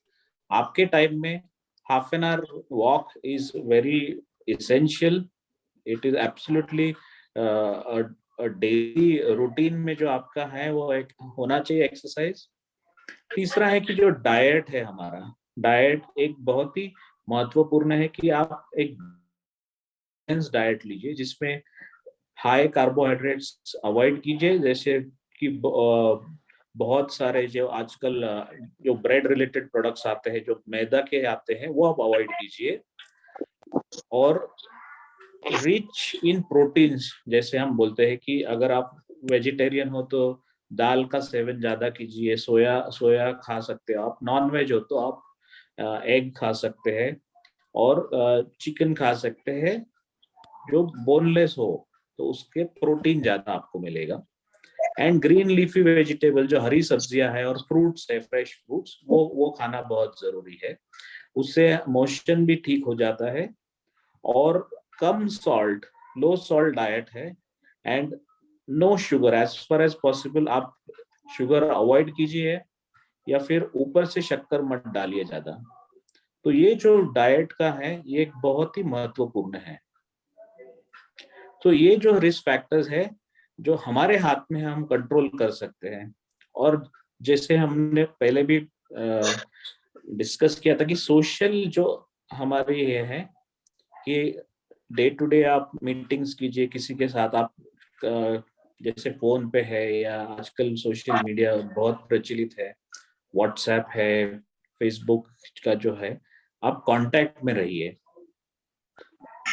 आपके टाइम में half an hour walk is very essential. It is absolutely daily routine में जो आपका है वो एक होना चाहिए एक्सरसाइज। तीसरा है कि जो डाइट है हमारा, डाइट एक बहुत ही महत्वपूर्ण है कि आप एक बैलेंस डाइट लीजिए जिसमें हाई कार्बोहाइड्रेट्स अवॉइड कीजिए, जैसे कि बहुत सारे जो आजकल जो ब्रेड रिलेटेड प्रोडक्ट्स आते हैं, जो मैदा के आते हैं, वो आप अवॉइड कीजिए। और रिच इन प्रोटीन्स, जैसे हम बोलते हैं कि अगर आप वेजिटेरियन हो तो दाल का सेवन ज्यादा कीजिए, सोया खा सकते हो आप, नॉन वेज हो तो आप एग खा सकते हैं, और चिकन खा सकते हैं जो बोनलेस हो, तो उसके प्रोटीन ज्यादा आपको मिलेगा। एंड ग्रीन लीफी वेजिटेबल, जो हरी सब्जियां है, और फ्रूट्स है, फ्रेश फ्रूट्स, वो खाना बहुत जरूरी है। उससे मोशन भी ठीक हो जाता है। और कम सॉल्ट, लो सॉल्ट डाइट है, and no sugar, as far as possible आप शुगर अवॉइड कीजिए, या फिर ऊपर से शक्कर मत डालिए ज्यादा। तो ये जो डाइट का है, ये एक बहुत ही महत्वपूर्ण है। तो ये जो रिस्क फैक्टर्स है, जो हमारे हाथ में हम कंट्रोल कर सकते हैं। और जैसे हमने पहले भी डिस्कस किया था कि सोशल जो हमारी ये है कि डे टू डे आप मीटिंग्स कीजिए किसी के साथ, आप जैसे फोन पे है, या आजकल सोशल मीडिया बहुत प्रचलित है, व्हाट्सएप है, फेसबुक का जो है, आप कांटेक्ट में रहिए।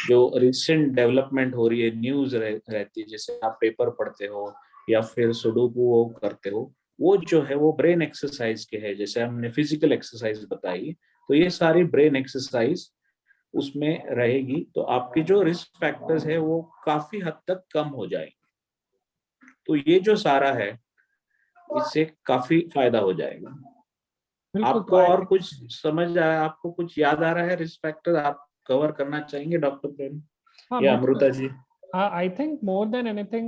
जो रिसेंट डेवलपमेंट हो रही है, न्यूज रहती है, जैसे आप पेपर पढ़ते हो या फिर सुडोकू वो करते हो, वो जो है वो ब्रेन एक्सरसाइज के है। जैसे हमने फिजिकल एक्सरसाइज बताई, तो ये सारी ब्रेन एक्सरसाइज उसमें रहेगी, तो आपकी जो रिस्क फैक्टर्स है वो काफी हद तक कम हो जाएंगे। तो ये जो सारा है, इससे काफी फायदा हो जाएगा। आपको और कुछ समझ आया, आपको कुछ याद आ रहा है रिस्क फैक्टर आप कवर करना चाहेंगे डॉक्टर प्रेम या Amrita ji? I think more than anything,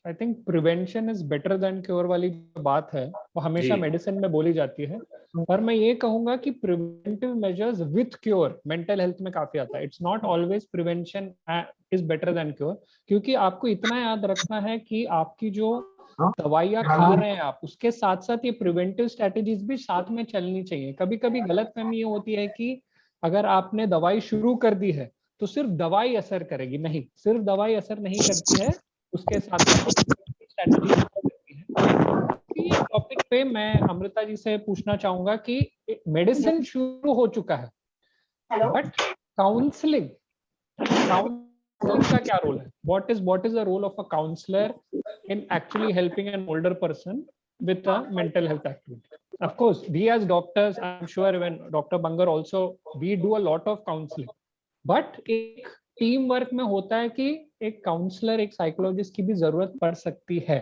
I think prevention is better than cure वाली जो बात है वो हमेशा मेडिसिन में बोली जाती है, पर मैं ये कहूंगा कि preventive measures with cure mental health में काफी आता है। It's not always prevention is better than cure, क्योंकि आपको इतना याद रखना है कि आपकी जो दवाइयाँ खा रहे हैं आप, उसके साथ साथ ये प्रिवेंटिव स्ट्रेटेजीज भी साथ में चलनी चाहिए। कभी कभी गलतफहमी ये होती है कि अगर आपने दवाई शुरू कर दी है तो सिर्फ दवाई असर करेगी, नहीं, सिर्फ दवाई असर नहीं करती है, उसके साथ स्ट्रेटेजी करती है। टॉपिक पे मैं अमृता जी से पूछना चाहूंगा कि मेडिसिन शुरू हो चुका है, बट काउंसलिंग का क्या रोल है? What is the role of a counsellor in actually helping an older person with a mental health activity? Of course, we as doctors, I'm sure when Dr. Bangar also, we do a lot of counseling, but एक team work में होता है कि एक counsellor, एक psychologist की भी जरूरत पड़ सकती है।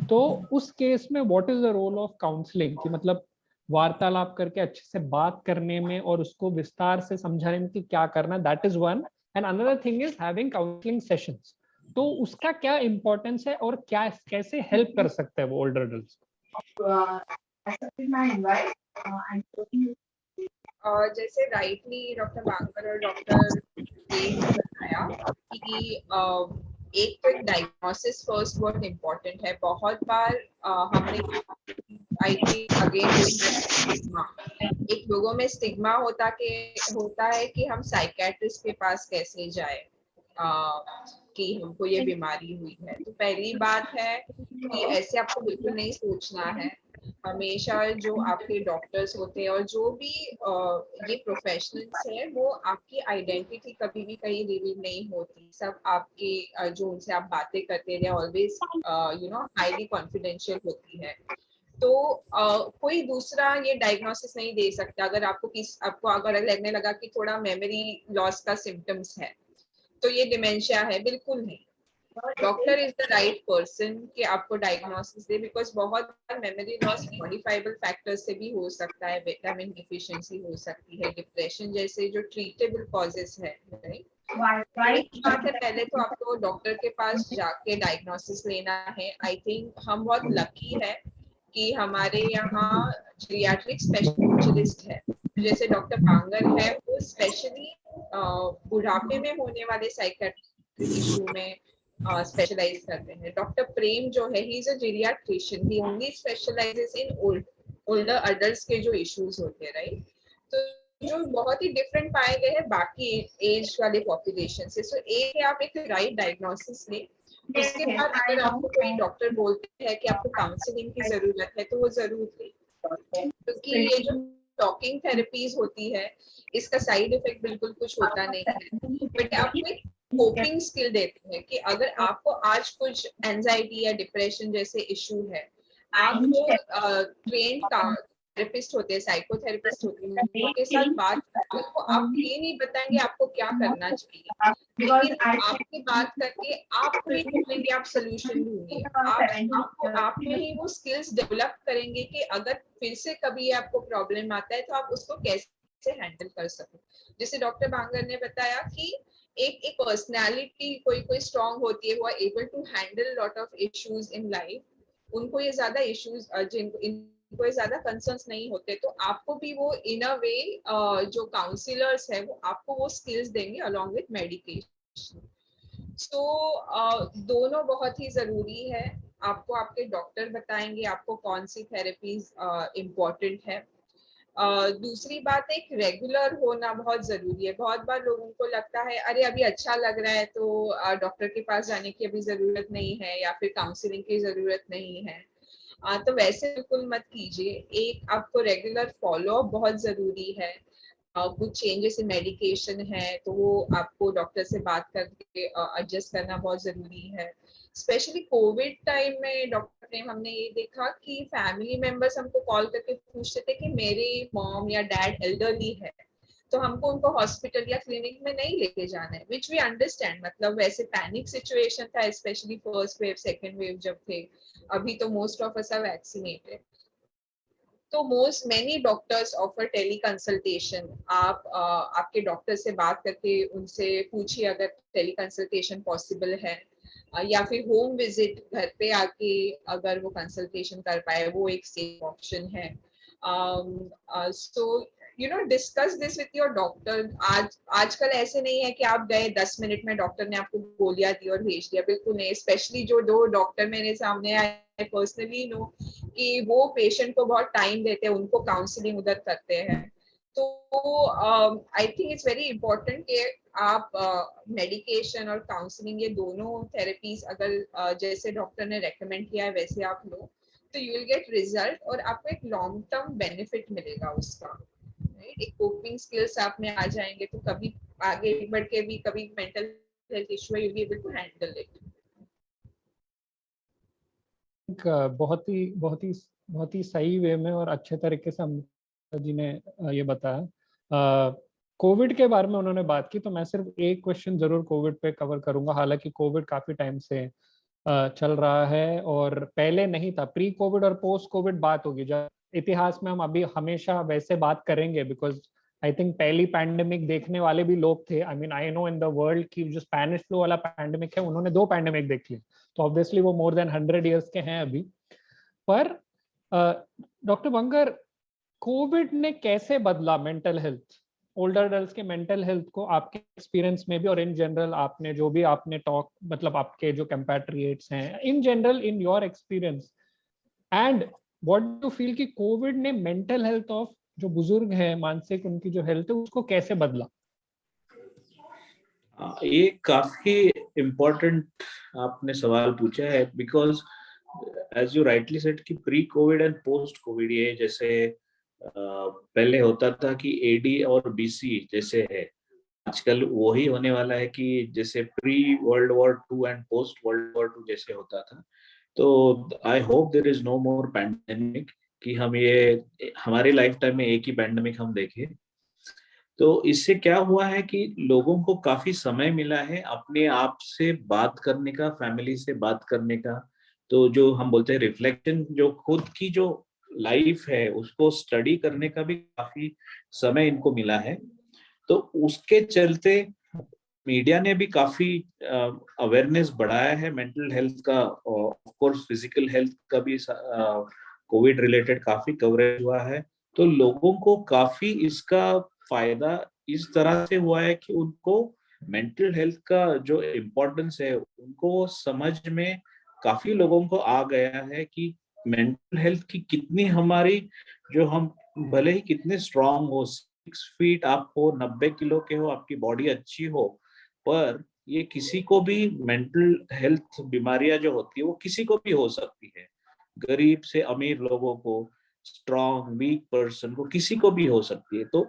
तो उस केस में what is the role of counselling, कि मतलब वार्तालाप करके अच्छे से बात करने में और उसको विस्तार से समझाने में कि क्या करना, that is one. And another thing is having counselling sessions. तो उसका क्या इम्पोर्टेंस है और क्या कैसे हेल्प कर सकता है वो ओल्डर एडल्ट्स? जैसे राइटली डॉक्टर बांकर और डॉक्टर ने बताया कि एक तो एक डायग्नोसिस फर्स्ट बहुत इम्पोर्टेंट है। बहुत बार हमने आई थिंक अगेन एक लोगों में स्टिग्मा होता है कि हम साइकेट्रिस्ट के पास कैसे जाए कि हमको ये बीमारी हुई है। तो पहली बात है कि ऐसे आपको बिल्कुल नहीं सोचना है। हमेशा जो आपके डॉक्टर्स होते हैं और जो भी ये प्रोफेशनल्स है, वो आपकी आइडेंटिटी कभी भी कहीं रिवील नहीं होती। सब आपके जो उनसे आप बातें करते हैं ऑलवेज हाईली कॉन्फिडेंशियल होती है। तो कोई दूसरा ये डायग्नोसिस नहीं दे सकता। अगर आपको अगर लगने लगा कि थोड़ा मेमोरी लॉस का सिम्टम्स है तो ये डिमेंशिया है, बिल्कुल नहीं। Doctor is the right person कि आपको डायग्नोसिस दे, बिकॉज बहुत बार मेमोरी लॉस मॉडिफाइबल फैक्टर्स से भी हो सकता है, विटामिन डिफिशिएंसी हो सकती है, डिप्रेशन जैसे जो ट्रीटेबल कॉजेस है, राइट। पहले तो आपको डॉक्टर के पास जाके डायग्नोसिस लेना है। आई थिंक हम बहुत लकी है कि हमारे यहाँ जीरियाट्रिक स्पेशलिस्ट है, जैसे डॉक्टर बांगर है, वो स्पेशली बुढ़ापे में होने वाले साइकेट्रिक इशू में स्पेशलाइज करते हैं। डॉक्टर प्रेम जो है, he is a geriatrician, he only specialises in older adults के जो इश्यूज होते हैं, राइट। तो जो बहुत ही डिफरेंट पाए गए हैं बाकी एज वाले पॉपुलेशन से। सो एक है आप एक राइट डायग्नोसिस लें। उसके बाद अगर आपको कोई डॉक्टर बोलते हैं कि आपको काउंसलिंग की जरूरत है तो वो जरूर ले, क्योंकि ये जो टॉकिंग थेरेपीज होती है इसका साइड इफेक्ट बिल्कुल कुछ होता नहीं है, बट आपको एक कोपिंग स्किल देते हैं कि अगर आपको आज कुछ एंजाइटी या डिप्रेशन जैसे इशू है, आप जो ट्रेन्ड थेरेपिस्ट होते हैं, साइकोथेरेपिस्ट होते हैं, उनके साथ बात करते हैं, तो आप ये नहीं बताएंगे आपको क्या करना चाहिए, लेकिन आपकी बात करके आप नहीं ढूंढेंगे, आप सोल्यूशन ढूंढिए, आप में ही वो स्किल्स डेवलप करेंगे कि अगर फिर से कभी आपको प्रॉब्लम आता है तो आप उसको कैसे हैंडल कर सको। जैसे डॉक्टर बांगर ने बताया कि एक पर्सनालिटी कोई स्ट्रांग होती है, वो able to handle lot of issues in life, उनको ये ज्यादा इश्यूज इनको ये ज्यादा कंसर्न्स नहीं होते, तो आपको भी वो इन अ वे जो काउंसलर्स है वो आपको वो स्किल्स देंगे अलॉन्ग विथ मेडिकेशन। सो दोनों बहुत ही जरूरी है, आपको आपके डॉक्टर बताएंगे आपको कौन सी थेरेपीज इम्पोर्टेंट है। दूसरी बात, एक रेगुलर होना बहुत जरूरी है। बहुत बार लोगों को लगता है अरे अभी अच्छा लग रहा है तो डॉक्टर के पास जाने की अभी जरूरत नहीं है या फिर काउंसलिंग की जरूरत नहीं है, तो वैसे बिल्कुल मत कीजिए। एक आपको रेगुलर फॉलो अप बहुत जरूरी है। कुछ चेंजेस इन मेडिकेशन है तो वो आपको डॉक्टर से बात करके एडजस्ट करना बहुत जरूरी है। स्पेशली कोविड टाइम में डॉक्टर ने हमने ये देखा कि फैमिली मेंबर्स हमको कॉल करके पूछते थे कि मेरे मॉम या डैड एल्डरली है, तो हमको उनको हॉस्पिटल या क्लिनिक में नहीं लेके जाना है, विच वी अंडरस्टैंड। मतलब वैसे पैनिक सिचुएशन था, specially first wave second wave जब थे। अभी तो most of us are vaccinated, तो many doctors offer tele consultation. आप आपके डॉक्टर से बात करके उनसे पूछिए अगर टेली कंसल्टेशन पॉसिबल है, या फिर होम विजिट घर पे आके अगर वो कंसल्टेशन कर पाए, वो एक सेफ ऑप्शन है। So you know discuss this with your doctor. आजकल ऐसे नहीं है कि आप गए 10 मिनट में डॉक्टर ने आपको गोलियां दी और भेज दिया, बिल्कुल नहीं। स्पेशली जो 2 डॉक्टर मेरे सामने आए, पर्सनली नो कि वो पेशेंट को बहुत टाइम देते हैं, उनको काउंसलिंग उधर करते हैं। तो I think it's very important कि आप मेडिकेशन और काउंसलिंग ये दोनों थेरेपीज अगर जैसे डॉक्टर ने रेकमेंड किया है वैसे आप लो, तो यू विल गेट रिजल्ट और आपको एक लॉन्ग टर्म बेनिफिट मिलेगा उसका। एक कोपिंग स्किल्स आप में आ जाएंगे तो कभी आगे बढ़ के भी कभी मेंटल हेल्थ इशू है, you be able to handle it. बहुत ही सही वे में और अच्छे तरीके से अमृता जी ने ये बताया। कोविड के बारे में उन्होंने बात की, तो मैं सिर्फ एक क्वेश्चन जरूर कोविड पे कवर करूंगा। हालांकि कोविड काफी टाइम से चल रहा है और पहले नहीं था। प्री कोविड और पोस्ट कोविड बात होगी, जब इतिहास में हम अभी हमेशा वैसे बात करेंगे, बिकॉज आई थिंक पहली पैंडेमिक देखने वाले भी लोग थे। I mean I know in the world की जो स्पेनिश फ्लू वाला पैंडेमिक है, उन्होंने 2 पैंडेमिक देख लिए, तो ऑब्वियसली वो मोर देन 100 ईयर्स के हैं अभी। पर डॉक्टर बंगर, कोविड ने कैसे बदला मेंटल हेल्थ, ओल्डर एडल्ट्स के मेंटल हेल्थ को आपके एक्सपीरियंस में भी, और इन जनरल आपने जो भी आपने टॉक, मतलब आपके जो कंपैट्रिएट्स हैं in general in your experience, and what do feel कि कोविड ने मेंटल हेल्थ ऑफ जो बुजुर्ग है, मानसिक उनकी जो हेल्थ है, उसको कैसे बदला? ये काफी इम्पोर्टेंट आपने सवाल पूछा है, because as you rightly said कि pre covid and post covid, ये जैसे पहले होता था कि एडी और बीसी जैसे है, आजकल वही होने वाला है कि जैसे pre world war 2 and post world war 2 जैसे होता था। तो I hope there is no more pandemic, कि हम ये हमारी लाइफ टाइम में एक ही पैंडेमिक हम देखें। तो इससे क्या हुआ है कि लोगों को काफी समय मिला है अपने आप से बात करने का, फैमिली से बात करने का। तो जो हम बोलते हैं रिफ्लेक्शन, जो खुद की जो लाइफ है उसको स्टडी करने का भी काफी समय इनको मिला है। तो उसके चलते मीडिया ने भी काफी अवेयरनेस बढ़ाया है मेंटल हेल्थ का। ऑफ कोर्स फिजिकल हेल्थ का भी कोविड रिलेटेड काफी कवरेज हुआ है। तो लोगों को काफी इसका फायदा इस तरह से हुआ है कि उनको मेंटल हेल्थ का जो इम्पोर्टेंस है उनको समझ में काफी लोगों को आ गया है कि मेंटल हेल्थ की कितनी हमारी, जो हम भले ही कितने स्ट्रांग हो, 6 फीट आप हो, 90 किलो के हो, आपकी बॉडी अच्छी हो, पर ये किसी को भी मेंटल हेल्थ बीमारियां जो होती है वो किसी को भी हो सकती है, गरीब से अमीर लोगों को, स्ट्रॉन्ग वीक पर्सन को, किसी को भी हो सकती है। तो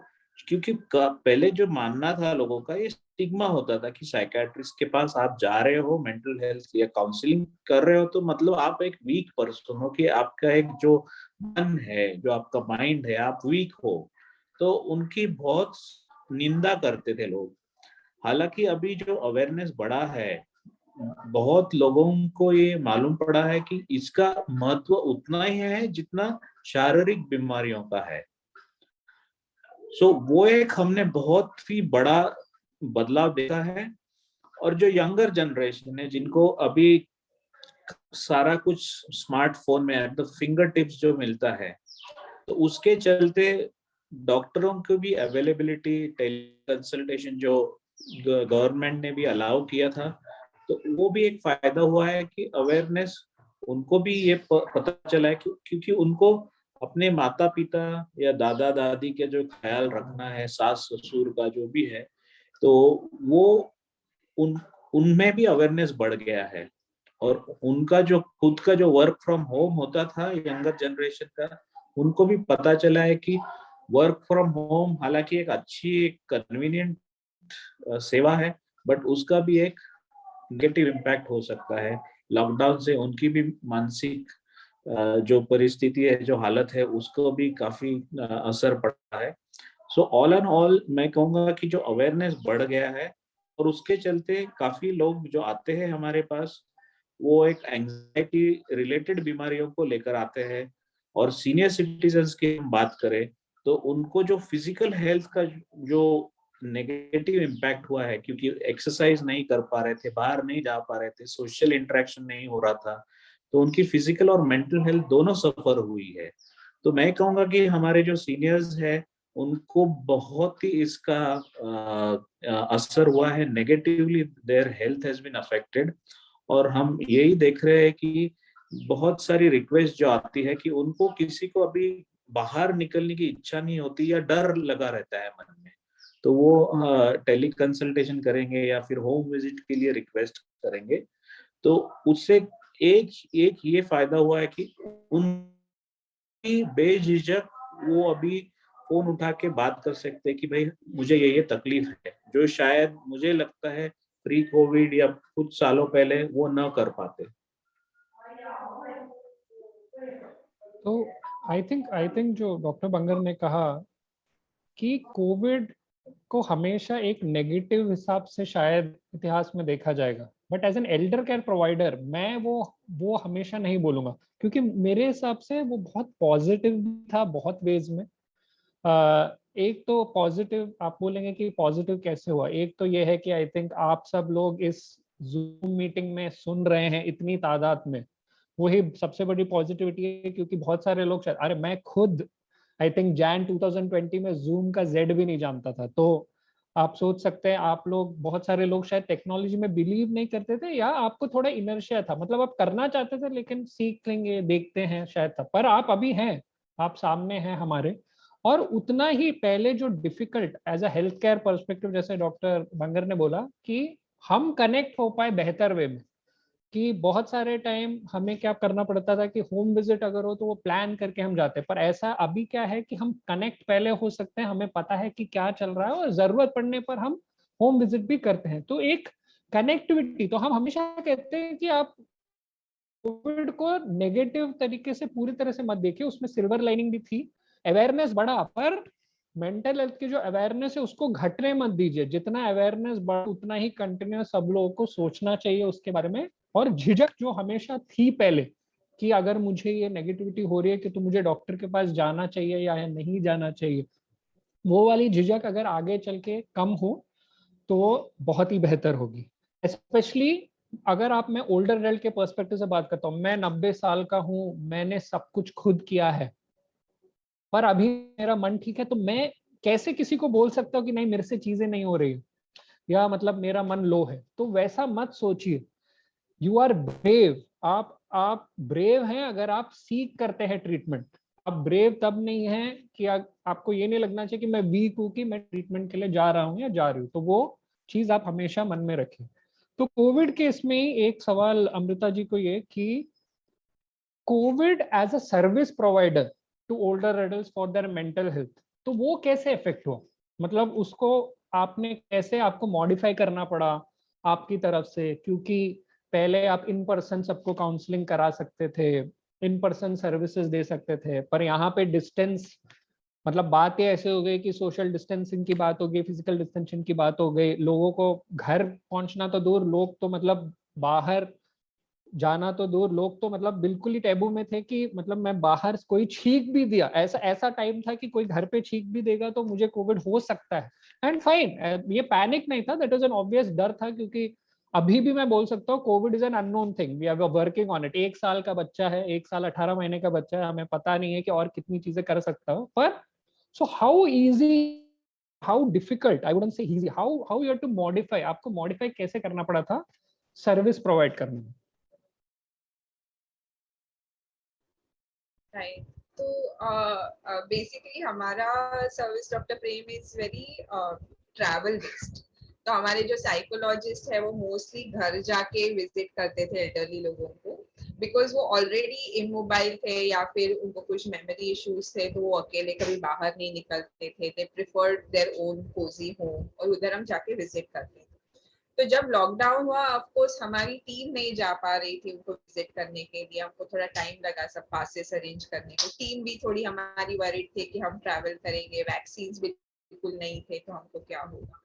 क्योंकि पहले जो मानना था लोगों का, ये स्टिग्मा होता था कि साइकेट्रिस्ट के पास आप जा रहे हो मेंटल हेल्थ या काउंसलिंग कर रहे हो तो मतलब आप एक वीक पर्सन हो, कि आपका एक जो मन है, जो आपका माइंड है, आप वीक हो। तो उनकी बहुत निंदा करते थे लोग। हालांकि अभी जो अवेयरनेस बढ़ा है, बहुत लोगों को ये मालूम पड़ा है कि इसका महत्व उतना ही है जितना शारीरिक बीमारियों का है। सो वो एक हमने बहुत ही बड़ा बदलाव देखा है। और जो यंगर जनरेशन है, जिनको अभी सारा कुछ स्मार्टफोन में एट द फिंगर टिप्स जो मिलता है, तो उसके चलते डॉक्टरों की भी अवेलेबिलिटी, टेली कंसल्टेशन जो गवर्नमेंट ने भी अलाउ किया था, तो वो भी एक फायदा हुआ है कि अवेयरनेस उनको भी ये पता चला है क्योंकि उनको अपने माता पिता या दादा दादी का जो ख्याल रखना है, सास ससुर का जो भी है, तो वो उनमें भी अवेयरनेस बढ़ गया है। और उनका जो खुद का जो वर्क फ्रॉम होम होता था यंगर जनरेशन का, उनको भी पता चला है कि वर्क फ्रॉम होम हालांकि एक अच्छी, एक कन्वीनियंट सेवा है, बट उसका भी एक नेगेटिव इम्पैक्ट हो सकता है। लॉकडाउन से उनकी भी मानसिक जो परिस्थिति है, जो हालत है, उसको भी काफी असर पड़ा है। सो ऑल एंड ऑल मैं कहूंगा कि जो अवेयरनेस बढ़ गया है, और उसके चलते काफी लोग जो आते हैं हमारे पास, वो एक एंजाइटी रिलेटेड बीमारियों को लेकर आते हैं। और सीनियर सिटीजन्स की हम बात करें तो उनको जो फिजिकल हेल्थ का जो नेगेटिव इम्पैक्ट हुआ है, क्योंकि एक्सरसाइज नहीं कर पा रहे थे, बाहर नहीं जा पा रहे थे, सोशल इंटरेक्शन नहीं हो रहा था, तो उनकी फिजिकल और मेंटल हेल्थ दोनों सफर हुई है। तो मैं कहूंगा कि हमारे जो सीनियर्स है उनको बहुत ही इसका असर हुआ है, negatively their health has been affected. और हम यही देख रहे हैं कि बहुत सारी रिक्वेस्ट जो आती है कि उनको किसी को अभी बाहर निकलने की इच्छा नहीं होती या डर लगा रहता है मन में, तो वो टेली कंसल्टेशन करेंगे या फिर होम विजिट के लिए रिक्वेस्ट करेंगे। तो उससे एक एक ये फायदा हुआ है कि उनकी बेझिझक वो अभी फोन उठा के बात कर सकते हैं कि भाई मुझे ये तकलीफ है, जो शायद मुझे लगता है प्री कोविड या कुछ सालों पहले वो न कर पाते। तो आई थिंक जो डॉक्टर बंगर ने कहा कि कोविड को हमेशा एक नेगेटिव हिसाब से शायद इतिहास में देखा जाएगा, but as an elder care provider मैं वो हमेशा नहीं बोलूंगा, क्योंकि मेरे हिसाब से वो बहुत पॉजिटिव था बहुत वेज में। एक तो पॉजिटिव आप बोलेंगे कि पॉजिटिव कैसे हुआ, एक तो ये है कि आई थिंक आप सब लोग इस जूम मीटिंग में सुन रहे हैं इतनी तादाद में, वही सबसे बड़ी पॉजिटिविटी है। क्योंकि बहुत सारे लोग शायद, अरे मैं खुद आई थिंक जैन 2020 में जूम का जेड भी नहीं जानता था। तो आप सोच सकते हैं, आप लोग बहुत सारे लोग शायद टेक्नोलॉजी में बिलीव नहीं करते थे, या आपको थोड़ा इनर्शिया था, मतलब आप करना चाहते थे लेकिन सीख लेंगे देखते हैं शायद था, पर आप अभी हैं, आप सामने हैं हमारे। और उतना ही पहले जो difficult as a health care perspective, जैसे डॉक्टर बंगर ने बोला कि हम कनेक्ट हो पाए बेहतर वे में, कि बहुत सारे टाइम हमें क्या करना पड़ता था कि होम विजिट अगर हो तो वो प्लान करके हम जाते हैं, पर ऐसा अभी क्या है कि हम कनेक्ट पहले हो सकते हैं, हमें पता है कि क्या चल रहा है और जरूरत पड़ने पर हम होम विजिट भी करते हैं। तो एक कनेक्टिविटी, तो हम हमेशा कहते हैं कि आप कोविड को नेगेटिव तरीके से पूरी तरह से मत देखिए, उसमें सिल्वर लाइनिंग भी थी, अवेयरनेस बढ़ा, पर मेंटल हेल्थ की जो अवेयरनेस है उसको घटने मत दीजिए। जितना अवेयरनेस बढ़ा उतना ही कंटिन्यूस सब लोगों को सोचना चाहिए उसके बारे में। और झिझक जो हमेशा थी पहले कि अगर मुझे ये नेगेटिविटी हो रही है कि तो मुझे डॉक्टर के पास जाना चाहिए या नहीं जाना चाहिए, वो वाली झिझक अगर आगे चल के कम हो तो बहुत ही बेहतर होगी। स्पेशली अगर आप, मैं ओल्डर एडल्ट के पर्सपेक्टिव से बात करता हूँ, मैं 90 साल का हूँ, मैंने सब कुछ खुद किया है, पर अभी मेरा मन ठीक है, तो मैं कैसे किसी को बोल सकता हूँ कि नहीं मेरे से चीजें नहीं हो रही या मतलब मेरा मन लो है। तो वैसा मत सोचिए। यू आर ब्रेव, आप ब्रेव हैं अगर आप सीख करते हैं ट्रीटमेंट। आप ब्रेव तब नहीं है कि आपको ये नहीं लगना चाहिए कि मैं वीक हूं कि मैं ट्रीटमेंट के लिए जा रहा हूँ या जा रही हूँ। तो वो चीज आप हमेशा मन में रखें। तो कोविड केस में एक सवाल अमृता जी को ये कि COVID as a service provider to older adults for their mental health, तो वो कैसे इफेक्ट हुआ? मतलब उसको आपने कैसे, आपको मॉडिफाई करना पड़ा आपकी तरफ से? क्योंकि पहले आप इन पर्सन सबको काउंसलिंग करा सकते थे, इन पर्सन सर्विसेज दे सकते थे, पर यहाँ पे डिस्टेंस, मतलब बात ये ऐसे हो गई कि सोशल डिस्टेंसिंग की बात हो गई, फिजिकल डिस्टेंसिंग की बात हो गई, लोगों को घर पहुंचना तो दूर, लोग तो मतलब बाहर जाना तो दूर, लोग तो मतलब बिल्कुल ही टैबू में थे कि मतलब मैं बाहर, कोई छींक भी दिया, ऐसा ऐसा टाइम था कि कोई घर पे छींक भी देगा तो मुझे कोविड हो सकता है। एंड फाइन, ये पैनिक नहीं था, दैट वाज एन ऑब्वियस डर था, क्योंकि अभी भी मैं बोल सकता हूँ COVID is an unknown thing, we are working on it. 1 साल का बच्चा है, 1 साल 18 महीने का बच्चा है, हमें पता नहीं है कि और कितनी चीजें कर सकता हो, पर so how easy, how difficult, I wouldn't say easy, how you have to modify, आपको मॉडिफाई कैसे करना पड़ा था सर्विस प्रोवाइड करने में? राइट, तो बेसिकली हमारा service doctor Prem is very travel based. तो हमारे जो साइकोलॉजिस्ट है वो मोस्टली घर जाके विजिट करते थे एल्डरली लोगों को, बिकॉज वो ऑलरेडी इमोबाइल थे या फिर उनको कुछ मेमोरी इश्यूज थे, तो वो अकेले कभी बाहर नहीं निकलते थे, they preferred their own cosy home, और उधर हम जाके विजिट करते थे। तो जब लॉकडाउन हुआ, ऑफ कोर्स हमारी टीम नहीं जा पा रही थी उनको विजिट करने के लिए, हमको थोड़ा टाइम लगा सब पासेस अरेंज करने को, टीम भी थोड़ी हमारी वरीड थे कि हम ट्रैवल करेंगे, वैक्सीन बिल्कुल नहीं थे तो हमको क्या होगा।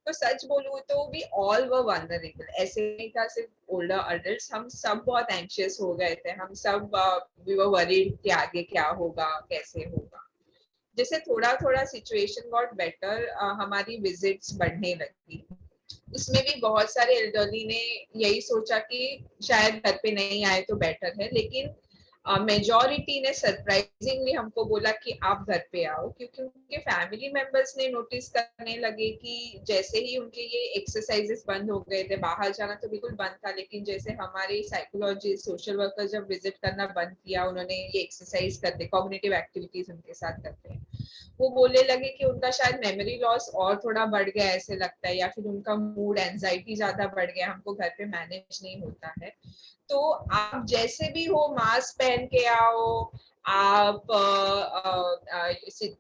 तो सच बोलूं तो वी ऑल वर वल्नरेबल, ऐसे नहीं था सिर्फ ओल्डर अडल्ट्स, हम सब बहुत एंशियस हो गए थे, हम सब वी वर वरीड कि आगे क्या होगा, कैसे होगा। जैसे थोड़ा थोड़ा सिचुएशन गॉट बेटर, हमारी विजिट्स बढ़ने लगी। उसमें भी बहुत सारे एल्डरली ने यही सोचा कि शायद घर पे नहीं आए तो बेटर है, लेकिन मेजॉरिटी ने सरप्राइजिंगली हमको बोला कि आप घर पे आओ, क्योंकि उनके फैमिली मेंबर्स ने नोटिस करने लगे कि जैसे ही उनके ये एक्सरसाइजेस बंद हो गए थे, बाहर जाना तो बिल्कुल बंद था, लेकिन जैसे हमारे साइकोलॉजिस्ट, सोशल वर्कर जब विजिट करना बंद किया, उन्होंने ये एक्सरसाइज करते, कॉग्निटिव एक्टिविटीज उनके साथ करते हैं, वो बोलने लगे कि उनका शायद मेमोरी लॉस और थोड़ा बढ़ गया ऐसे लगता है, या फिर उनका मूड, एंजाइटी ज्यादा बढ़ गया, हमको घर पे मैनेज नहीं होता है। तो आप जैसे भी हो मास्क पहन के आओ, आप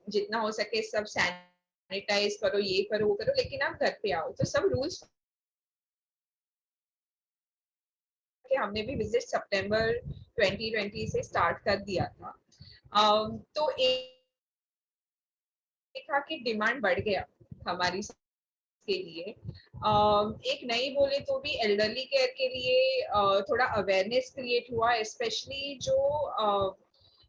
जितना हो सके सब सैनिटाइज करो, ये करो वो करो, लेकिन आप घर पे आओ। तो सब रूल्स हमने भी विजिट सितंबर 2020 से स्टार्ट कर दिया था। तो एक था कि डिमांड बढ़ गया हमारी के लिए, एक नहीं बोले तो भी एल्डरली केयर के लिए थोड़ा अवेयरनेस क्रिएट हुआ, स्पेशली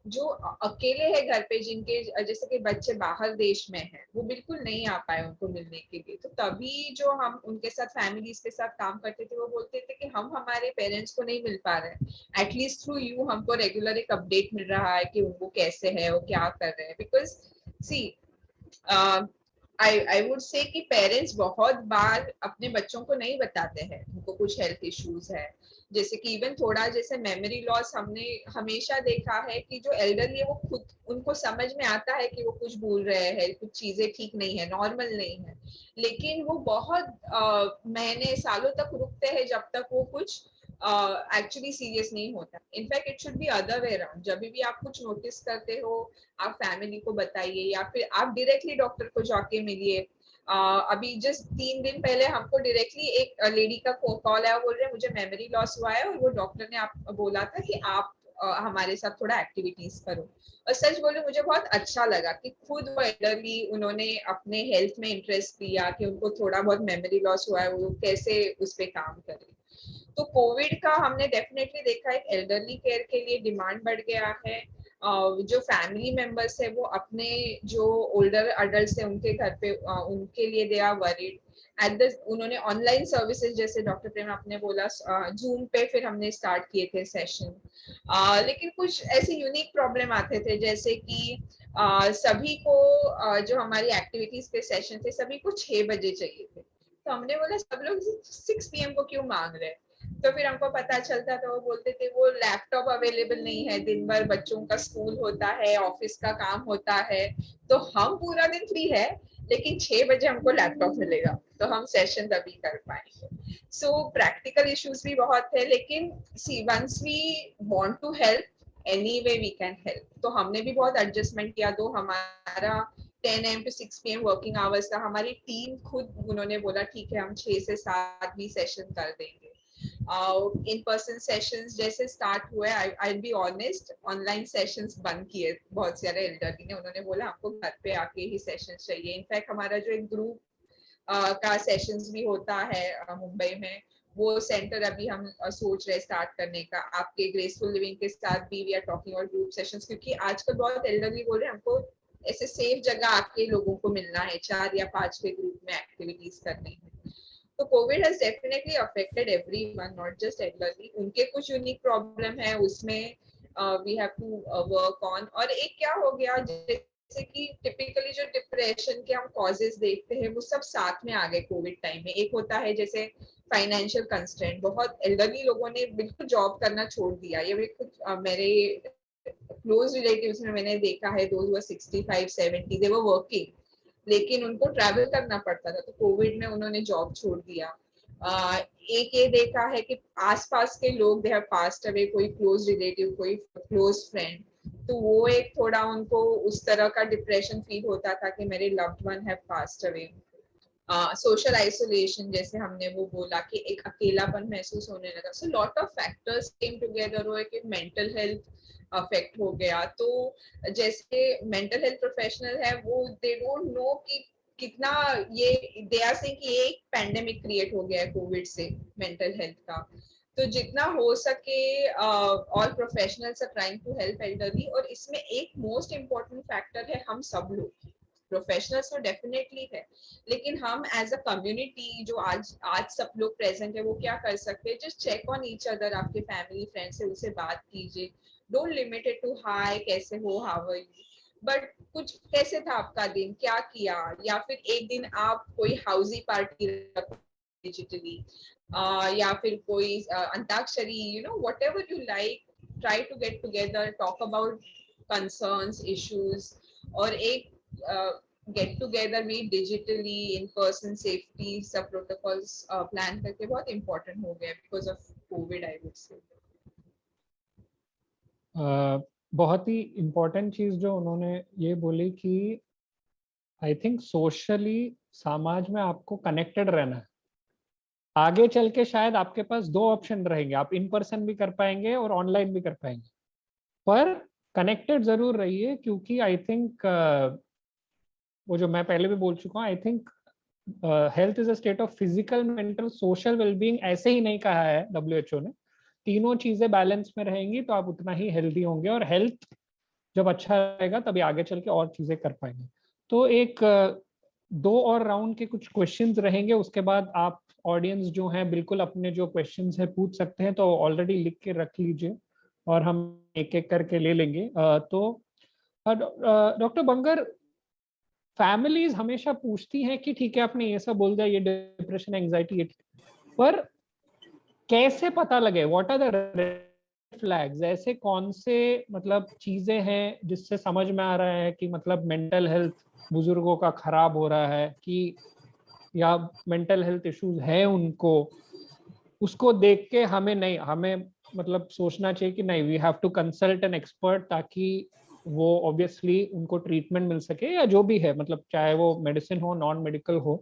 जो अकेले है घर पे, जिनके जैसे कि बच्चे बाहर देश में हैं, वो बिल्कुल नहीं आ पाए उनको मिलने के लिए। तो तभी जो हम उनके साथ फैमिलीज के साथ काम करते थे, वो बोलते थे कि हम हमारे पेरेंट्स को नहीं मिल पा रहे हैं, एटलीस्ट थ्रू यू हमको रेगुलर एक अपडेट मिल रहा है कि उनको कैसे है, वो क्या कर रहे हैं। बिकॉज सी आई वुड से कि पेरेंट्स बहुत बार अपने बच्चों को नहीं बताते हैं उनको कुछ हेल्थ इश्यूज है, जैसे कि इवन थोड़ा जैसे मेमोरी लॉस, हमने हमेशा देखा है कि जो एल्डरली है वो खुद, उनको समझ में आता है कि वो कुछ भूल रहे हैं, कुछ चीजें ठीक नहीं है, नॉर्मल नहीं है, लेकिन वो बहुत महीने सालों तक रुकते हैं जब तक वो कुछ एक्चुअली सीरियस नहीं होता। In fact it should be other way around, जब भी आप कुछ नोटिस करते हो आप फैमिली को बताइए, या फिर आप डायरेक्टली डॉक्टर को जाके मिलिए। अभी जस्ट 3 दिन पहले हमको डायरेक्टली एक लेडी का कॉल आया, बोल रहे हैं मुझे मेमोरी लॉस हुआ है, और वो डॉक्टर ने आप बोला था कि आप हमारे साथ थोड़ा एक्टिविटीज करो। और सच बोले मुझे बहुत अच्छा लगा कि खुद वो एल्डरली उन्होंने अपने हेल्थ में इंटरेस्ट लिया कि उनको थोड़ा बहुत मेमोरी लॉस हुआ है, वो कैसे उस पर काम करें। तो कोविड का हमने डेफिनेटली देखा है एल्डरली केयर के लिए डिमांड बढ़ गया है। जो फैमिली मेंबर्स है वो अपने जो ओल्डर अडल्ट है उनके घर पे उनके लिए दे आर वरीड। उन्होंने ऑनलाइन सर्विसेज, जैसे डॉक्टर प्रेम आपने बोला, जूम पे फिर हमने स्टार्ट किए थे सेशन। लेकिन कुछ ऐसे यूनिक प्रॉब्लम आते थे, जैसे कि सभी को जो हमारी एक्टिविटीज के सेशन थे सभी को 6 बजे चाहिए थे, तो हमने बोला सब लोग 6 PM को क्यों मांग रहे हैं, तो फिर हमको पता चलता था, वो बोलते थे वो लैपटॉप अवेलेबल नहीं है, दिन भर बच्चों का स्कूल होता है, ऑफिस का काम होता है, तो हम पूरा दिन फ्री है लेकिन 6 बजे हमको लैपटॉप मिलेगा तो हम सेशन तभी कर पाएंगे। सो प्रैक्टिकल इश्यूज भी बहुत है, लेकिन see once we want to help any way we can help. तो हमने भी बहुत एडजस्टमेंट किया। तो हमारा 10 AM to 6 PM working hours था। हमारी टीम खुद उन्होंने बोला ठीक है हम 6 से 7 भी सेशन कर देंगे। इन पर्सन सेशंस जैसे स्टार्ट हुए, आई बी ऑनेस्ट, ऑनलाइन सेशंस बंद किए बहुत सारे एल्डरली ने। उन्होंने बोला हमको घर पे आके ही सेशंस चाहिए। इनफैक्ट हमारा जो एक ग्रुप का सेशंस भी होता है मुंबई में, वो सेंटर अभी हम सोच रहे स्टार्ट करने का। आपके ग्रेसफुल लिविंग के साथ भी we are talking about group sessions, क्योंकि आजकल बहुत एल्डरली बोल रहे हैं हमको ऐसे सेफ जगह आके लोगों को मिलना है, 4 या 5 के ग्रुप में एक्टिविटीज करनी है। तो COVID has definitely affected everyone, not just elderly. उनके कुछ यूनिक प्रॉब्लम है, उसमें we have to work on. और एक क्या हो गया, जैसे कि टिपिकली जो डिप्रेशन के हम कॉजेज देखते हैं वो सब साथ में आ गए कोविड टाइम में। एक होता है जैसे फाइनेंशियल कंस्ट्रेंट, बहुत एल्डरली लोगों ने बिल्कुल जॉब करना छोड़ दिया। ये भी कुछ मेरे क्लोज रिलेटिव्स में मैंने देखा है, those who are 65 70 they were working, लेकिन उनको ट्रैवल करना पड़ता था, तो कोविड में उन्होंने जॉब छोड़ दिया। एक ये देखा है कि आसपास के लोग दे हैव पास्ड अवे, कोई क्लोज रिलेटिव, कोई क्लोज फ्रेंड, तो वो एक थोड़ा उनको उस तरह का डिप्रेशन फील होता था कि मेरे loved one have passed away. Social isolation, जैसे हमने वो बोला कि एक अकेलापन महसूस होने लगा। So lot of factors came together, हो कि मेंटल हेल्थ अफेक्ट हो गया। तो जैसे मेंटल हेल्थ प्रोफेशनल है वो दे डोंट नो कि कितना ये, दे आर सेइंग कि ये एक पैंडेमिक क्रिएट हो गया है कोविड से मेंटल हेल्थ का। तो जितना हो सके all professionals are trying to help elderly. और इसमें एक मोस्ट इम्पोर्टेंट फैक्टर है हम सब लोग। प्रोफेशनल्स तो डेफिनेटली है, लेकिन हम एज अ कम्युनिटी जो आज सब लोग प्रेजेंट है, वो क्या कर सकते हैं, just check on each other. आपके फैमिली फ्रेंड से उनसे बात कीजिए, don't limit it to hi कैसे हो, हाउ आर यू, बट कुछ कैसे था आपका दिन, क्या किया। या फिर एक दिन आप कोई हाउसी पार्टी रखो डिजिटली, या फिर कोई antakshari, you know whatever you like, try to get together, talk about concerns, issues. और एक गेट टुगेदर भी डिजिटली, इन पर्सन, सेफ्टी सब प्रोटोकॉल्स प्लान करके बहुत इंपॉर्टेंट हो गया because of COVID, I would say. बहुत ही इम्पोर्टेंट चीज जो उन्होंने ये बोली कि आई थिंक सोशली समाज में आपको कनेक्टेड रहना है। आगे चल के शायद आपके पास 2 ऑप्शन रहेंगे, आप इन पर्सन भी कर पाएंगे और ऑनलाइन भी कर पाएंगे, पर कनेक्टेड जरूर रहिए। क्योंकि आई थिंक वो जो मैं पहले भी बोल चुका हूँ, I think health is a state of physical, mental, social wellbeing. ऐसे ही नहीं कहा है WHO ने, तीनों चीजें बैलेंस में रहेंगी तो आप उतना ही हेल्दी होंगे, और हेल्थ जब अच्छा रहेगा तभी आगे चल के और चीजें कर पाएंगे। तो एक 2 और राउंड के कुछ क्वेश्चंस रहेंगे, उसके बाद आप ऑडियंस जो हैं बिल्कुल अपने जो क्वेश्चंस है पूछ सकते हैं, तो ऑलरेडी लिख के रख लीजिए और हम एक एक करके ले लेंगे। तो डॉक्टर बंगर, फैमिलीज हमेशा पूछती हैं कि ठीक है आपने ये सब बोल दिया, ये डिप्रेशन, एंजाइटी, पर कैसे पता लगे, what are the red flags, ऐसे कौन से मतलब चीजें हैं जिससे समझ में आ रहा है कि मतलब मेंटल हेल्थ बुजुर्गों का खराब हो रहा है, कि या मेंटल हेल्थ इश्यूज है उनको, उसको देख के हमें मतलब सोचना चाहिए कि नहीं, we have to consult an expert, ताकि वो ऑब्वियसली उनको ट्रीटमेंट मिल सके या जो भी है, मतलब चाहे वो मेडिसिन हो, नॉन मेडिकल हो।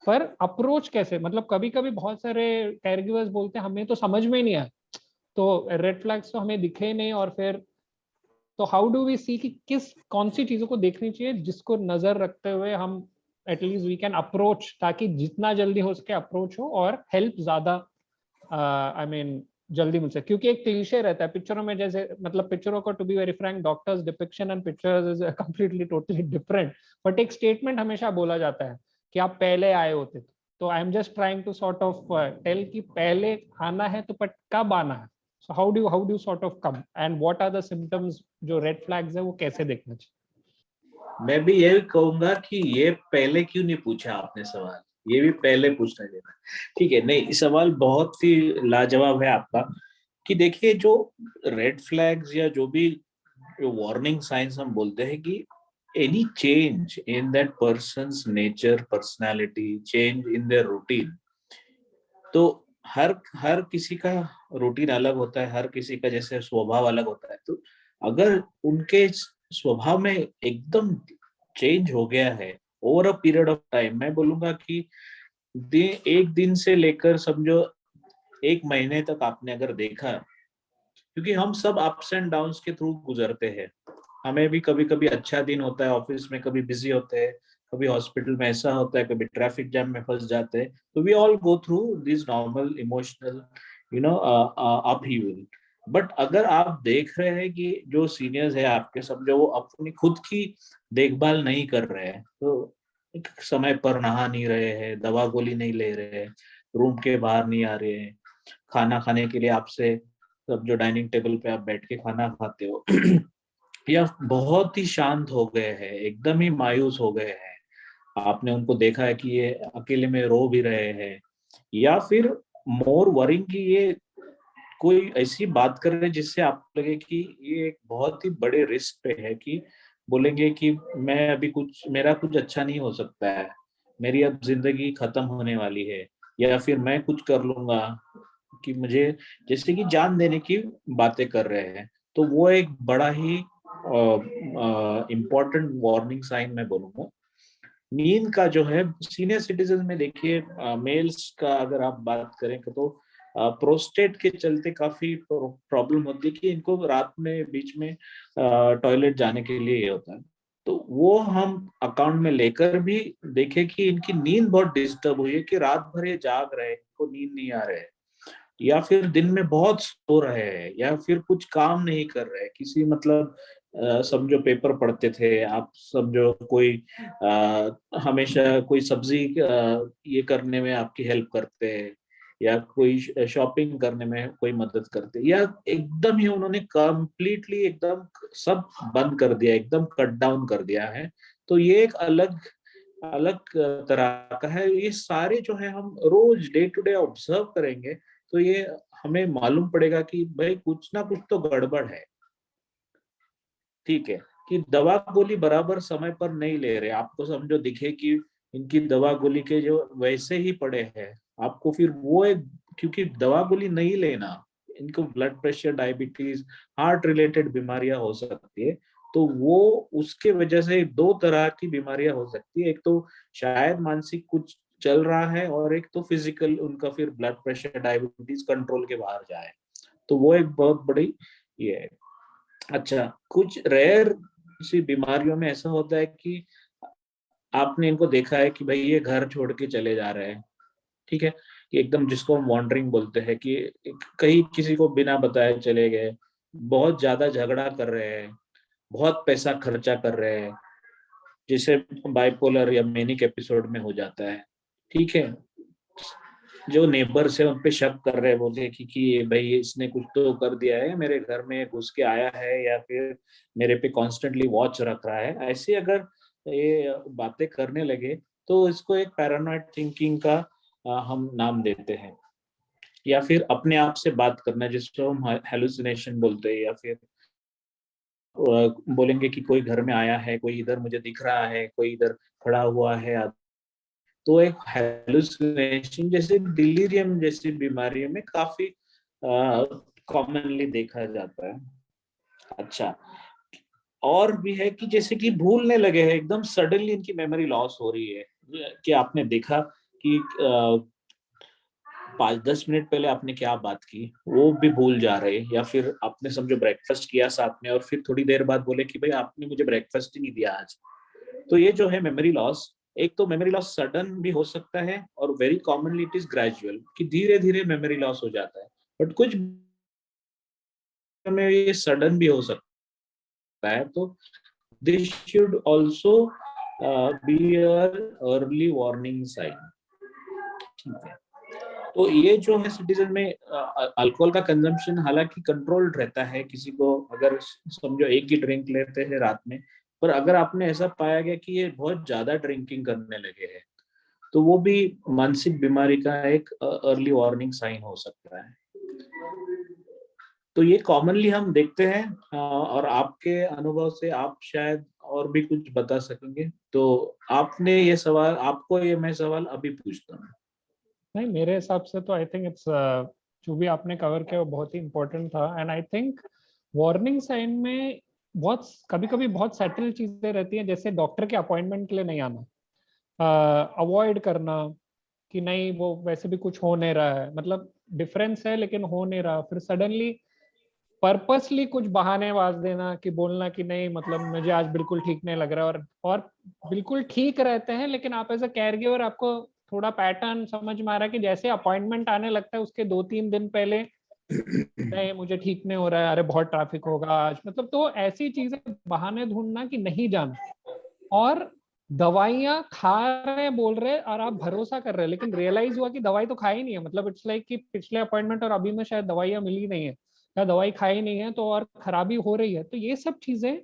पर अप्रोच कैसे, मतलब कभी कभी बहुत सारे कैरगिवर्स बोलते हैं हमें तो समझ में ही नहीं आया, तो रेड फ्लैग्स तो हमें दिखे ही नहीं, और फिर तो हाउ डू वी सी कि कौन सी चीजों को देखनी चाहिए जिसको नजर रखते हुए हम एटलीस्ट वी कैन अप्रोच, ताकि जितना जल्दी हो सके अप्रोच हो और हेल्प ज्यादा आई मीन जल्दी मिल सके। क्योंकि एक क्लीशे रहता है पिक्चरों में, जैसे मतलब पिक्चरों को, to be very frank, doctors depiction and pictures is completely totally different, but एक स्टेटमेंट हमेशा बोला जाता है कि आप पहले आए होते। तो I am just trying to sort of tell कि पहले आना है तो बट कब आना है, so how do sort of come, and what are the symptoms, जो रेड फ्लैग्स है वो कैसे देखना चाहिए। मैं भी यही कहूंगा कि ये पहले क्यों नहीं पूछा आपने सवाल, ये भी पहले पूछना चाहिए। ठीक है, नहीं सवाल बहुत ही लाजवाब है आपका कि देखिए जो रेड फ्लैग्स या जो भी वार्निंग साइंस हम बोलते हैं कि any change in that persons nature, personality, change in their routine, तो हर हर किसी का रूटीन अलग होता है, हर किसी का जैसे स्वभाव अलग होता है। तो अगर उनके स्वभाव में एकदम चेंज हो गया है over a period of time, मैं बोलूंगा कि एक दिन से लेकर समझो एक महीने तक आपने अगर देखा, क्योंकि हम सब अप्स एंड डाउन्स के थ्रू गुजरते हैं। हमें भी कभी कभी अच्छा दिन होता है ऑफिस में, कभी बिजी होते हैं, कभी हॉस्पिटल में ऐसा होता है, कभी ट्रैफिक जैम में फंस जाते हैं। तो we all go through this normal emotional upheaval. But अगर आप देख रहे हैं कि जो सीनियर्स है आपके, समझो वो अपनी खुद की देखभाल नहीं कर रहे हैं, तो एक समय पर नहा नहीं रहे हैं, दवा गोली नहीं ले रहे हैं, रूम के बाहर नहीं आ रहे हैं, खाना खाने के लिए आपसे सब जो डाइनिंग टेबल पे आप बैठ के खाना खाते हो या बहुत ही शांत हो गए हैं, एकदम ही मायूस हो गए हैं, आपने उनको देखा है कि ये अकेले में रो भी रहे हैं, या फिर मोर वरिंग कि ये कोई ऐसी बात कर रहे हैं जिससे आपको लगे कि ये एक बहुत ही बड़े रिस्क पे है, कि बोलेंगे कि मैं अभी कुछ, मेरा कुछ अच्छा नहीं हो सकता है, मेरी अब जिंदगी खत्म होने वाली है, या फिर मैं कुछ कर लूंगा, कि मुझे जैसे कि जान देने की बातें कर रहे हैं। तो वो एक बड़ा ही इम्पोर्टेंट वार्निंग साइन मैं बोलूंगा। नींद का जो है सीनियर सिटीजन में देखिए, मेल्स का अगर आप बात करें तो प्रोस्टेट के चलते काफी प्रॉब्लम होती है कि इनको रात में बीच में टॉयलेट जाने के लिए ये होता है। तो वो हम अकाउंट में लेकर भी देखें कि इनकी नींद बहुत डिस्टर्ब हुई है, कि रात भर ये जाग रहे हैं, इनको नींद नहीं आ रहे है, या फिर दिन में बहुत सो रहे हैं, या फिर कुछ काम नहीं कर रहे, किसी मतलब समझो पेपर पढ़ते थे आप, समझो कोई हमेशा कोई सब्जी ये करने में आपकी हेल्प करते हैं, या कोई शॉपिंग करने में कोई मदद करते हैं, या एकदम ही उन्होंने कंप्लीटली एकदम सब बंद कर दिया, एकदम कट डाउन कर दिया है। तो ये एक अलग अलग तरह का है। ये सारे जो है हम रोज डे टू डे ऑब्जर्व करेंगे तो ये हमें मालूम पड़ेगा कि भाई कुछ ना कुछ तो गड़बड़ है। ठीक है, कि दवा गोली बराबर समय पर नहीं ले रहे, आपको समझो दिखे कि इनकी दवा गोली के जो वैसे ही पड़े हैं, आपको फिर वो एक, क्योंकि दवा गोली नहीं लेना, इनको blood pressure, diabetes, heart related बीमारियां हो सकती है। तो वो उसके वजह से दो तरह की बीमारियां हो सकती है, एक तो शायद मानसिक कुछ चल रहा है, और एक तो फिजिकल उनका फिर ब्लड प्रेशर, डायबिटीज कंट्रोल के बाहर जाए। तो वो एक बहुत बड़ी ये है। अच्छा, कुछ रेयर सी बीमारियों में ऐसा होता है कि आपने इनको देखा है कि भाई ये घर छोड़ के चले जा रहे हैं। ठीक है, कि एकदम जिसको हम वॉन्डरिंग बोलते हैं, कि कहीं किसी को बिना बताए चले गए, बहुत ज्यादा झगड़ा कर रहे हैं, बहुत पैसा खर्चा कर रहे हैं, जिसे बाइपोलर या मैनिक एपिसोड में हो जाता है। ठीक है, जो नेबर्स है उन पे शक कर रहे हैं, बोलते हैं कि भाई इसने कुछ तो कर दिया है, मेरे घर में घुस के आया है, या फिर मेरे पे कॉन्स्टेंटली वॉच रख रहा है। ऐसे अगर ये बातें करने लगे तो इसको एक पैरानॉइड थिंकिंग का हम नाम देते हैं। या फिर अपने आप से बात करना, जिसको हम हेलुसिनेशन बोलते हैं, या फिर बोलेंगे कि कोई घर में आया है, कोई इधर मुझे दिख रहा है, कोई इधर खड़ा हुआ है। तो एक हेलुसिनेशन जैसे डिलीरियम जैसी बीमारियों में काफी कॉमनली देखा जाता है। अच्छा, और भी है कि जैसे कि भूलने लगे हैं, एकदम सडनली इनकी मेमोरी लॉस हो रही है, कि आपने देखा कि 5-10 मिनट पहले आपने क्या बात की वो भी भूल जा रहे, या फिर आपने समझो ब्रेकफास्ट किया साथ में और फिर थोड़ी देर बाद बोले कि भाई आपने मुझे ब्रेकफास्ट ही नहीं दिया आज। तो ये जो है मेमोरी लॉस, एक तो मेमोरी लॉस सडन भी हो सकता है, और very commonly it is gradual, कि धीरे धीरे मेमोरी लॉस हो जाता है। बट कुछ में ये सडन भी हो सकता है। तो this should also be early warning sign. ठीक है, तो ये जो है सिटीजन में अल्कोहल का कंजम्पशन हालांकि कंट्रोल्ड रहता है। किसी को अगर समझो एक ही ड्रिंक लेते हैं रात में, पर अगर आपने ऐसा पाया गया कि ये बहुत ज्यादा ड्रिंकिंग करने लगे हैं, तो वो भी मानसिक बीमारी का एक अर्ली वार्निंग साइन हो सकता है। तो ये कॉमनली हम देखते हैं, और आपके अनुभव से आप शायद और भी कुछ बता सकेंगे। तो आपने ये सवाल, आपको ये मैं सवाल अभी पूछता हूँ। नहीं, मेरे हिसाब से तो आई थिंक इट्स जो भी आपने कवर किया वो बहुत ही इम्पोर्टेंट था। And I think warning sign में बहुत कभी कभी बहुत सैटल चीजें रहती हैं, जैसे डॉक्टर के अपॉइंटमेंट के लिए नहीं आना, अवॉइड करना कि नहीं वो वैसे भी कुछ हो नहीं रहा है, मतलब डिफरेंस है लेकिन हो नहीं रहा, फिर सडनली पर्पसली कुछ बहाने बाज देना कि बोलना कि नहीं मतलब मुझे आज बिल्कुल ठीक नहीं लग रहा, और बिल्कुल ठीक रहते हैं लेकिन आप एज अ केयर गिवर आपको थोड़ा पैटर्न समझ में आ रहा है कि जैसे अपॉइंटमेंट आने लगता है उसके 2-3 दिन पहले नहीं मुझे ठीक नहीं हो रहा है, अरे बहुत ट्रैफिक होगा आज, मतलब तो ऐसी चीजें बहाने ढूंढना कि नहीं जाना, और दवाइयां खा रहे हैं बोल रहे और आप भरोसा कर रहे हैं लेकिन रियलाइज हुआ कि दवाई तो खाई नहीं है, मतलब इट्स लाइक कि पिछले अपॉइंटमेंट और अभी में शायद दवाइयां मिली नहीं है या दवाई खाई नहीं है तो और खराबी हो रही है। तो ये सब चीजें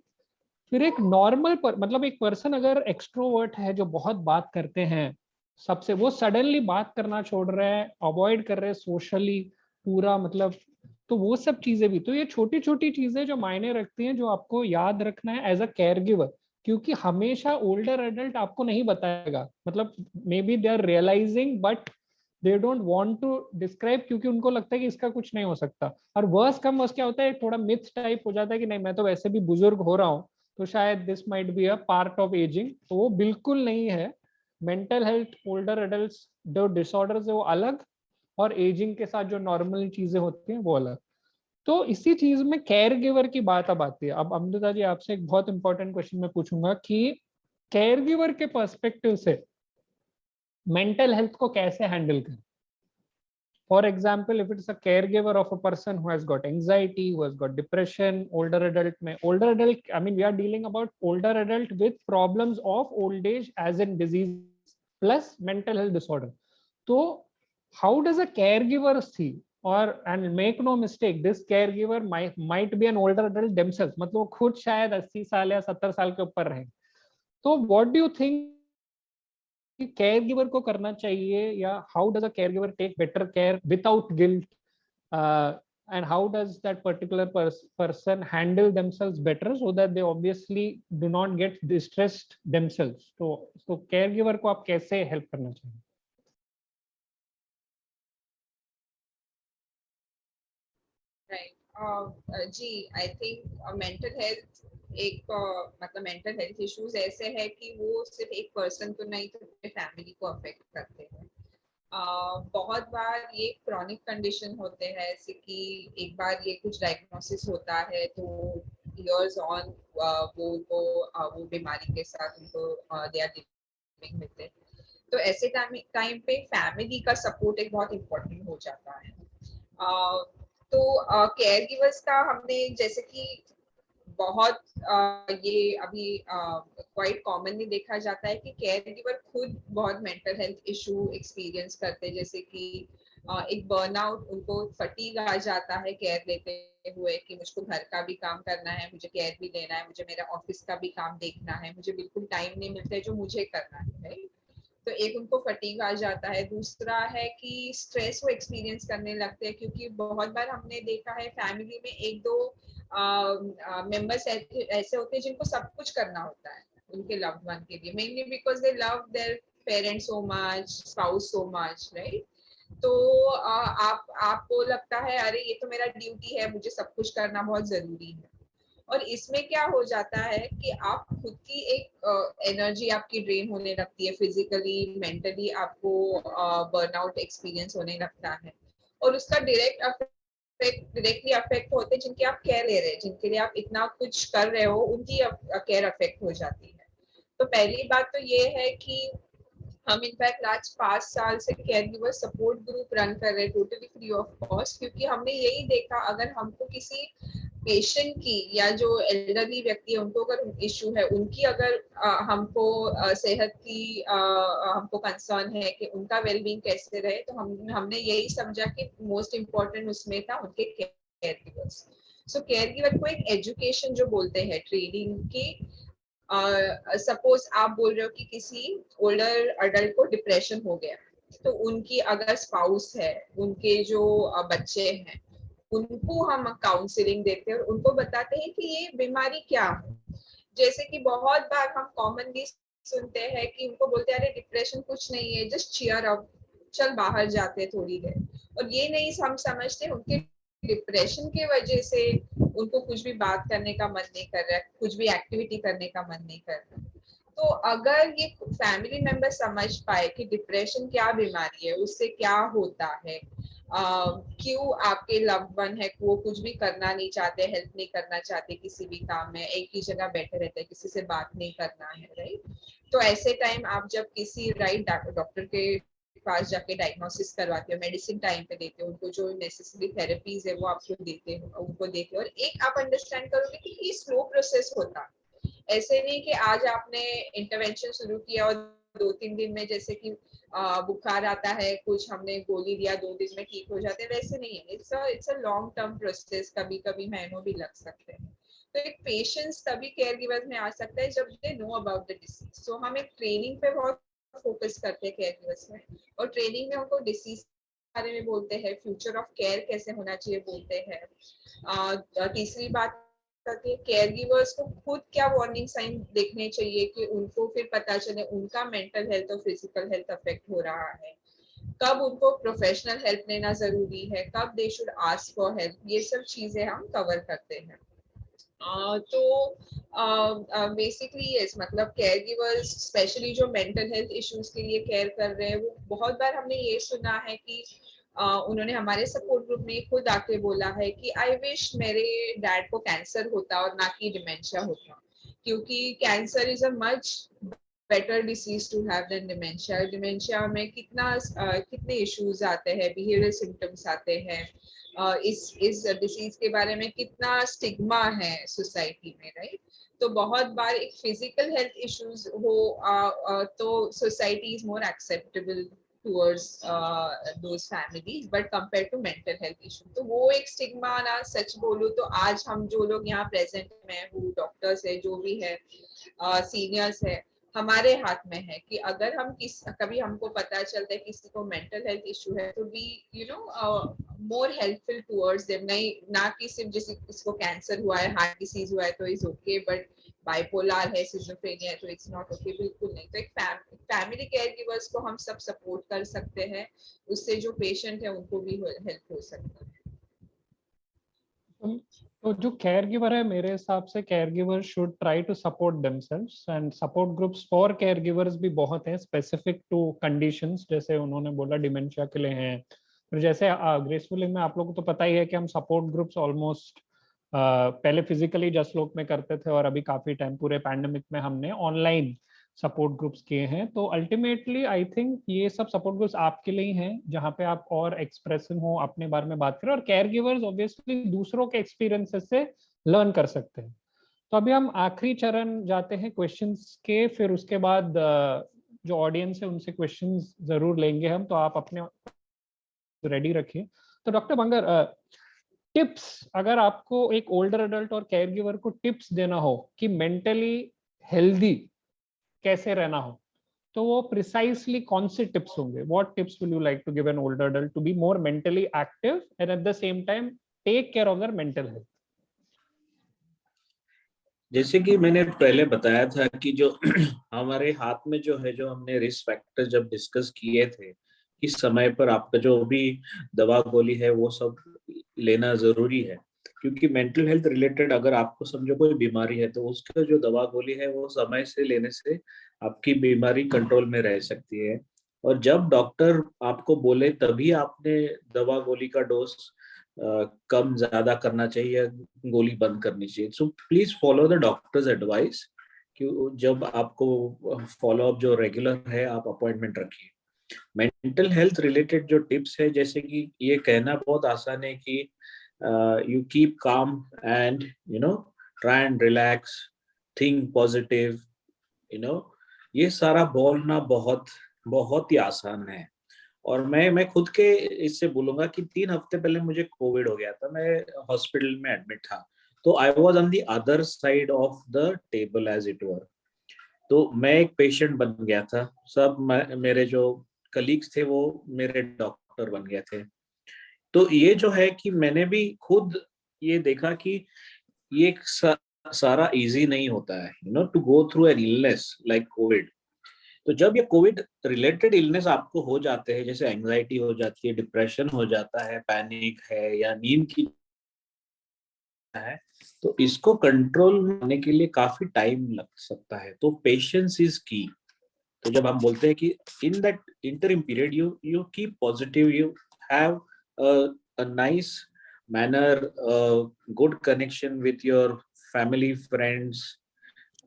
फिर एक नॉर्मल मतलब एक पर्सन अगर एक्सट्रोवर्ट है जो बहुत बात करते हैं सबसे, वो सडनली बात करना छोड़ रहे हैं, अवॉइड कर रहे हैं सोशली पूरा, मतलब तो वो सब चीजें भी, तो ये छोटी छोटी चीजें जो मायने रखती हैं जो आपको याद रखना है एज अ केयर गिवर, क्योंकि हमेशा ओल्डर एडल्ट आपको नहीं बताएगा, मतलब maybe they are realising but they don't want to describe, क्योंकि उनको लगता है कि इसका कुछ नहीं हो सकता। और वर्स कम वर्स क्या होता है, थोड़ा मिथ टाइप हो जाता है कि नहीं मैं तो वैसे भी बुजुर्ग हो रहा हूँ तो शायद this might be a part of ageing, तो वो बिल्कुल नहीं है। मेंटल हेल्थ ओल्डर एडल्ट्स जो डिसऑर्डर्स है वो अलग, और एजिंग के साथ जो नॉर्मल चीजें होती हैं वो अलग। तो इसी चीज में केयर गिवर की बात अब आती है। अब अमृता जी आपसे एक बहुत इंपॉर्टेंट क्वेश्चन मैं पूछूंगा कि केयर गिवर के पर्सपेक्टिव से मेंटल हेल्थ को कैसे हैंडल करें। For example, if it's a caregiver of a person who has got anxiety, who has got depression, older adult, I mean, we are dealing about older adult with problems of old age, as in disease plus mental health disorder. So, how does a caregiver see? और and make no mistake, this caregiver might be an older adult themselves. मतलब वो खुद शायद 80 साल या 70 साल के ऊपर रहे। तो what do you think care giver को करना चाहिए, या how does a care giver take better care without guilt, and how does that particular person handle themselves better so that they obviously do not get distressed themselves? तो caregiver को आप कैसे help करना चाहिए? राइट जी, I think mental health एक मतलब mental health issues ऐसे है कि वो सिर्फ एक पर्सन को नहीं तो पूरे फैमिली को अफेक्ट करते हैं। बहुत बार ये क्रॉनिक कंडीशन होते हैं, जैसे कि एक बार ये कुछ डायग्नोसिस होता है तो इयर्स ऑन वो बीमारी के साथ उनको they are living with it. तो ऐसे टाइम पे फैमिली का सपोर्ट एक बहुत इम्पोर्टेंट हो जाता है। तो केयर गिवर्स का हमने जैसे कि बहुत ये अभी क्वाइट कॉमनली देखा जाता है कि केयर गिवर खुद बहुत मेंटल हेल्थ इशू एक्सपीरियंस करते हैं, जैसे कि एक बर्नआउट, उनको फटीग आ जाता है केयर लेते हुए कि मुझको घर का भी काम करना है, मुझे केयर भी लेना है, मुझे मेरा ऑफिस का भी काम देखना है, मुझे बिल्कुल टाइम नहीं मिलता है जो मुझे करना है, राइट। तो एक उनको फटीग आ जाता है। दूसरा है कि स्ट्रेस वो एक्सपीरियंस करने लगते हैं, क्योंकि बहुत बार हमने देखा है फैमिली में एक दो मेंबर्स ऐसे होते हैं जिनको सब कुछ करना होता है उनके लव्ड वन के लिए, mainly because they love their parents so much, spouse so much, right. तो आपको लगता है अरे ये तो मेरा ड्यूटी है, मुझे सब कुछ करना बहुत जरूरी है। और इसमें क्या हो जाता है कि आप खुद की एक एनर्जी आपकी ड्रेन होने लगती है, फिजिकली मेंटली आपको बर्नआउट एक्सपीरियंस होने लगता है, और उसका डायरेक्टली अफेक्ट होते हैं जिनके आप केयर ले रहे हैं, जिनके लिए आप इतना कुछ कर रहे हो, उनकी केयर अफेक्ट हो जाती है। तो पहली बात तो ये है कि हम इनफैक्ट लास्ट 5 साल से care giver support group run कर रहे हैं टोटली फ्री ऑफ कॉस्ट, क्योंकि हमने यही देखा अगर हमको किसी पेशेंट की या जो एल्डरली व्यक्ति है उनको अगर इश्यू है, उनकी अगर हमको सेहत की हमको कंसर्न है कि उनका वेलबींग कैसे रहे, तो हमने यही समझा कि मोस्ट इम्पोर्टेंट उसमें था उनके care givers. So care giver को एक एजुकेशन जो बोलते हैं ट्रेनिंग की सपोज आप बोल रहे हो कि किसी ओल्डर अडल्ट को डिप्रेशन हो गया, तो उनकी अगर स्पाउस है, उनके जो बच्चे हैं, उनको हम काउंसलिंग देते हैं और उनको बताते हैं कि ये बीमारी क्या है। जैसे कि बहुत बार हम कॉमनली सुनते हैं कि उनको बोलते हैं अरे डिप्रेशन कुछ नहीं है, जस्ट चीयर अप, चल बाहर जाते हैं थोड़ी देर। और ये नहीं हम समझते उनके डिप्रेशन की वजह से उनको कुछ भी बात करने का मन नहीं कर रहा है, कुछ भी एक्टिविटी करने का मन नहीं कर रहा। तो अगर ये फैमिली मेंबर समझ पाए कि डिप्रेशन क्या बीमारी है, उससे क्या होता है, क्यों आपके लव्ड वन है वो कुछ भी करना नहीं चाहते, हेल्प नहीं करना चाहते किसी भी काम में, एक ही जगह बैठे रहते हैं, किसी से बात नहीं करना है, राइट। तो ऐसे टाइम आप जब किसी राइट डॉक्टर के पास जाके डायग्नोसिस करवाते हो, मेडिसिन टाइम पे देते हो, उनको जो नेसेसरी थेरेपीज है वो आपको देते हो, उनको देते हो, और एक आप अंडरस्टैंड करोगे कि ये स्लो प्रोसेस होता है। ऐसे नहीं कि आज आपने इंटरवेंशन शुरू किया और 2-3 दिन में, जैसे कि बुखार आता है, कुछ हमने गोली दिया 2 दिन में ठीक हो जाते हैं, वैसे नहीं है। It's a long term process, कभी कभी महीनों भी लग सकते हैं। तो एक पेशेंस तभी केयर गिवर्स में आ सकता है जब they know about the disease. So हम एक ट्रेनिंग पे बहुत फोकस करते हैं केयर गिवर्स में, और ट्रेनिंग में उनको डिसीज के बारे में बोलते हैं, फ्यूचर ऑफ केयर कैसे होना चाहिए बोलते हैं। तीसरी बात आती है केयर गिवर्स को खुद क्या वार्निंग साइन देखने चाहिए कि उनको फिर पता चले उनका मेंटल हेल्थ और फिजिकल हेल्थ अफेक्ट हो रहा है, कब उनको प्रोफेशनल हेल्प लेना जरूरी है, कब they should ask for help. ये सब चीजें हम कवर करते हैं। तो बेसिकली यस, मतलब केयर गिवर्स स्पेशली जो मेंटल हेल्थ इश्यूज के लिए केयर कर रहे हैं, वो बहुत बार हमने ये सुना है कि उन्होंने हमारे सपोर्ट ग्रुप में खुद आके बोला है कि आई विश मेरे डैड को कैंसर होता और ना कि डिमेंशिया होता, क्योंकि cancer is a much better disease to have than dementia. Dementia में कितने इश्यूज आते हैं, बिहेवियरल सिम्टम्स आते हैं, इस डिसीज के बारे में कितना स्टिग्मा है सोसाइटी में, राइट। तो बहुत बार एक फिजिकल हेल्थ इश्यूज हो तो society is more acceptable towards those families, but compared to mental health issue, तो वो एक स्टिग्मा ना, सच बोलूं तो आज हम जो लोग यहाँ प्रेजेंट में हूँ, डॉक्टर्स है, जो भी है, सीनियर्स है, हमारे हाथ में है कि अगर हम कभी हमको पता चलता है किसी को मेंटल हेल्थ इशू है, तो we more helpful towards them. नहीं ना कि सिर्फ जिस किसको कैंसर हुआ है, हार्ट डिसीज हुआ है तो इज ओके, बट बाइपोलर है, सिजोफ्रेनिया है तो इट्स नॉट ओके, बिल्कुल नहीं। तो एक फैमिली केयर गिवर्स को हम सब सपोर्ट कर सकते हैं, उससे जो पेशेंट है उनको भी हेल्प हो सकता है। तो जो केयर गिवर है, मेरे हिसाब से care giver should try to support themselves, and support groups for care givers भी बहुत हैं स्पेसिफिक टू कंडीशंस, जैसे उन्होंने बोला डिमेंशिया के लिए हैं। फिर जैसे ग्रेसफुली में आप लोगों को तो पता ही है कि हम सपोर्ट ग्रुप्स ऑलमोस्ट पहले फिजिकली जस्ट लोक में करते थे, और अभी काफी टाइम पूरे पैंडेमिक में हमने ऑनलाइन सपोर्ट ग्रुप्स किए हैं। तो अल्टीमेटली आई थिंक ये सब सपोर्ट ग्रुप्स आपके लिए हैं, जहाँ पे आप और एक्सप्रेसिव हो, अपने बारे में बात करें, और केयर गिवर्स ऑब्वियसली दूसरों के एक्सपीरियंसेस से लर्न कर सकते हैं। तो अभी हम आखिरी चरण जाते हैं क्वेश्चंस के, फिर उसके बाद जो ऑडियंस है उनसे क्वेश्चंस जरूर लेंगे हम, तो आप अपने रेडी रखिए। तो डॉक्टर बंगर, टिप्स, अगर आपको एक ओल्डर एडल्ट और केयर गिवर को टिप्स देना हो कि मेंटली हेल्दी कैसे रहना हो, तो वो प्रिसाइसली कौन से टिप्स होंगे? What tips will you like to give an older adult to be more mentally active and at the same time take care of their mental health? जैसे कि मैंने पहले बताया था कि जो हमारे हाथ में जो है, जो हमने रिस्क फैक्टर जब डिस्कस किए थे, इस समय पर आपका जो भी दवा गोली है वो सब लेना जरूरी है, क्योंकि मेंटल हेल्थ रिलेटेड अगर आपको समझो कोई बीमारी है, तो उसका जो दवा गोली है वो समय से लेने से आपकी बीमारी कंट्रोल में रह सकती है। और जब डॉक्टर आपको बोले तभी आपने दवा गोली का डोज कम ज्यादा करना चाहिए, गोली बंद करनी चाहिए। So please follow the doctors advice, कि जब आपको फॉलो अप जो रेगुलर है आप अपॉइंटमेंट रखिए। मेंटल हेल्थ रिलेटेड जो टिप्स है, जैसे कि ये कहना बहुत आसान है कि you keep calm and try and relax, think positive, ये सारा बोलना बहुत बहुत ही आसान है। और मैं खुद के इससे बोलूंगा कि 3 हफ्ते पहले मुझे कोविड हो गया था, मैं हॉस्पिटल में एडमिट था, तो I was on the other side of the table as it were. तो मैं एक पेशेंट बन गया था, सब मेरे जो कलीग्स थे वो मेरे डॉक्टर बन गए थे। तो ये जो है कि मैंने भी खुद ये देखा कि ये सारा इजी नहीं होता है, to go through an illness like COVID. तो जब ये कोविड रिलेटेड इलनेस आपको हो जाते हैं, जैसे एंजाइटी हो जाती है, डिप्रेशन हो जाता है, पैनिक है या नींद की है, तो इसको कंट्रोल करने के लिए काफी टाइम लग सकता है। तो पेशेंस इज की। तो जब हम बोलते हैं कि in that interim period you keep positive, you have a nice manner, good connection with your family friends.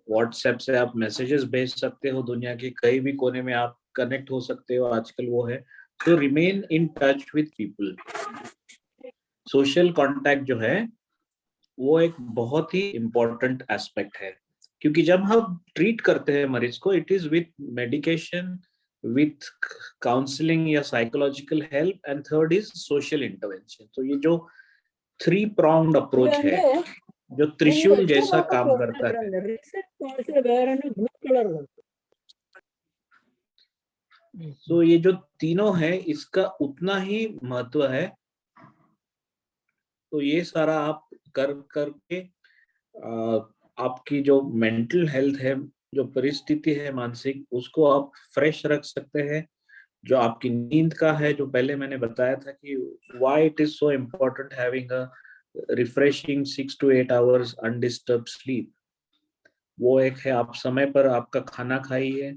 WhatsApp से आप मैसेजेस भेज सकते हो, दुनिया के कई भी कोने में आप कनेक्ट हो सकते हो, आजकल वो है। तो remain in touch with people. Social contact जो है वो एक बहुत ही इम्पोर्टेंट एस्पेक्ट है, क्योंकि जब हम ट्रीट करते हैं मरीज को, it is with medication, with counselling या psychological help, and third is social intervention. तो ये जो 3 pronged अप्रोच है, जो त्रिशूल जैसा काम करता है। तो ये जो तीनों है, इसका उतना ही महत्व है। तो ये सारा आप कर करके आपकी जो मेंटल हेल्थ है, जो परिस्थिति है मानसिक, उसको आप फ्रेश रख सकते हैं। जो आपकी नींद का है, जो पहले मैंने बताया था कि why it is so important having a refreshing 6 to 8 hours undisturbed sleep. वो एक है, आप समय पर आपका खाना खाइए,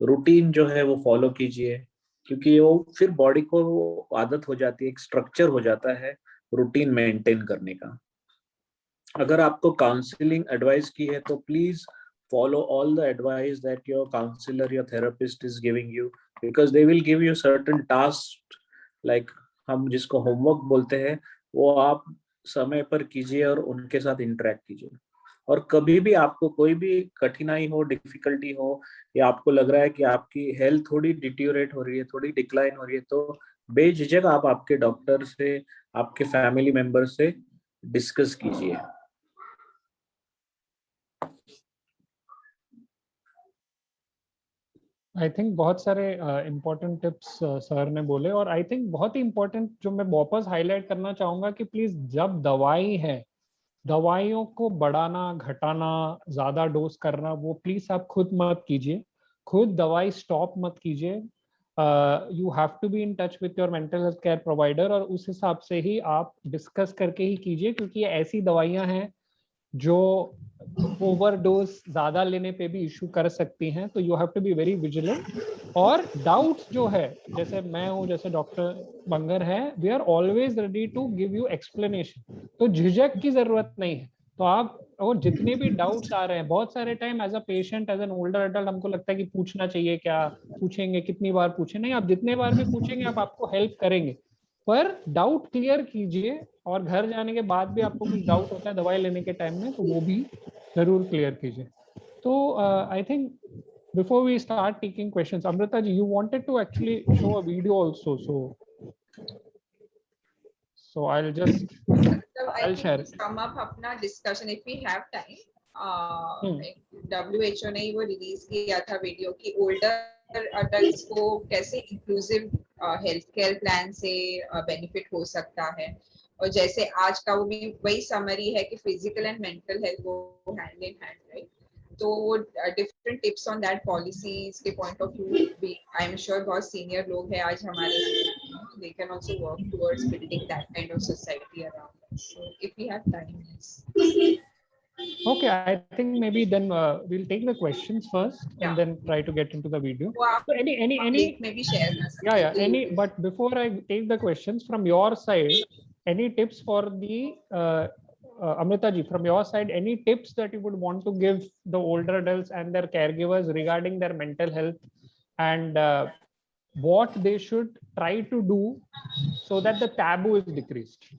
रूटीन जो है वो फॉलो कीजिए, क्योंकि वो फिर बॉडी को आदत हो जाती है, एक स्ट्रक्चर हो जाता है रूटीन मेंटेन करने का। अगर आपको काउंसलिंग एडवाइस की है तो please follow all the advice that your counselor, your therapist is giving you, because they will give you certain tasks, like हम जिसको होमवर्क बोलते हैं, वो आप समय पर कीजिए और उनके साथ इंटरेक्ट कीजिए। और कभी भी आपको कोई भी कठिनाई हो, डिफिकल्टी हो, या आपको लग रहा है कि आपकी हेल्थ थोड़ी डिटीरियोरेट हो रही है, थोड़ी डिक्लाइन हो रही है, तो बेझिझक आप आपके डॉक्टर से, आपके फैमिली मेंबर से डिस्कस कीजिए। आई थिंक बहुत सारे इम्पोर्टेंट टिप्स सर ने बोले, और आई थिंक बहुत ही इम्पोर्टेंट जो मैं वापस हाईलाइट करना चाहूंगा कि प्लीज जब दवाई है, दवाइयों को बढ़ाना, घटाना, ज्यादा डोज करना, वो प्लीज आप खुद मत कीजिए। खुद दवाई स्टॉप मत कीजिए। You have to be in touch with your mental health care provider, और उस हिसाब से ही आप डिस्कस करके ही कीजिए, क्योंकि ये ऐसी दवाइयां हैं जो ओवरडोज ज्यादा लेने पे भी इशू कर सकती हैं। तो you have to be very vigilant. और डाउट्स जो है, जैसे मैं हूँ, जैसे डॉक्टर बंगर है, we are always ready to give you explanation. तो झिझक की जरूरत नहीं है। तो आप, और जितने भी डाउट्स आ रहे हैं, बहुत सारे time as a patient, as an older adult, हमको लगता है कि पूछना चाहिए, क्या पूछेंगे, कितनी बार पूछे, नहीं, आप जितने बार भी पूछेंगे आप आपको हेल्प करेंगे। पर डाउट क्लियर कीजिए, और घर जाने के बाद भी आपको कुछ डाउट होता है दवाई लेने के टाइम में, तो वो भी जरूर क्लियर कीजिए। तो I think before we start taking questions, Amrita ji, you wanted to actually show a video also, so I'll just I'll share it. Sum up अपना discussion if we have time. WHO ने वो release किया था video की older adults को कैसे inclusive health care plan से benefit हो सकता है। और जैसे आज का वो भी वही समरी है कि फिजिकल एंड मेंटल हेल्थ वो हैंड इन हैंड, राइट। तो वो different tips on that policies के पॉइंट ऑफ व्यू भी आई एम श्योर बहुत सीनियर लोग हैं आज हमारे, they can also work towards building that kind of society around us. So if we have time, yes. Okay, I think maybe then we'll take the questions first, and then try to get into the video. So any maybe share any, but before I take the questions from your side, any tips for the Amrita ji, from your side, any tips that you would want to give the older adults and their caregivers regarding their mental health, and what they should try to do so that the taboo is decreased?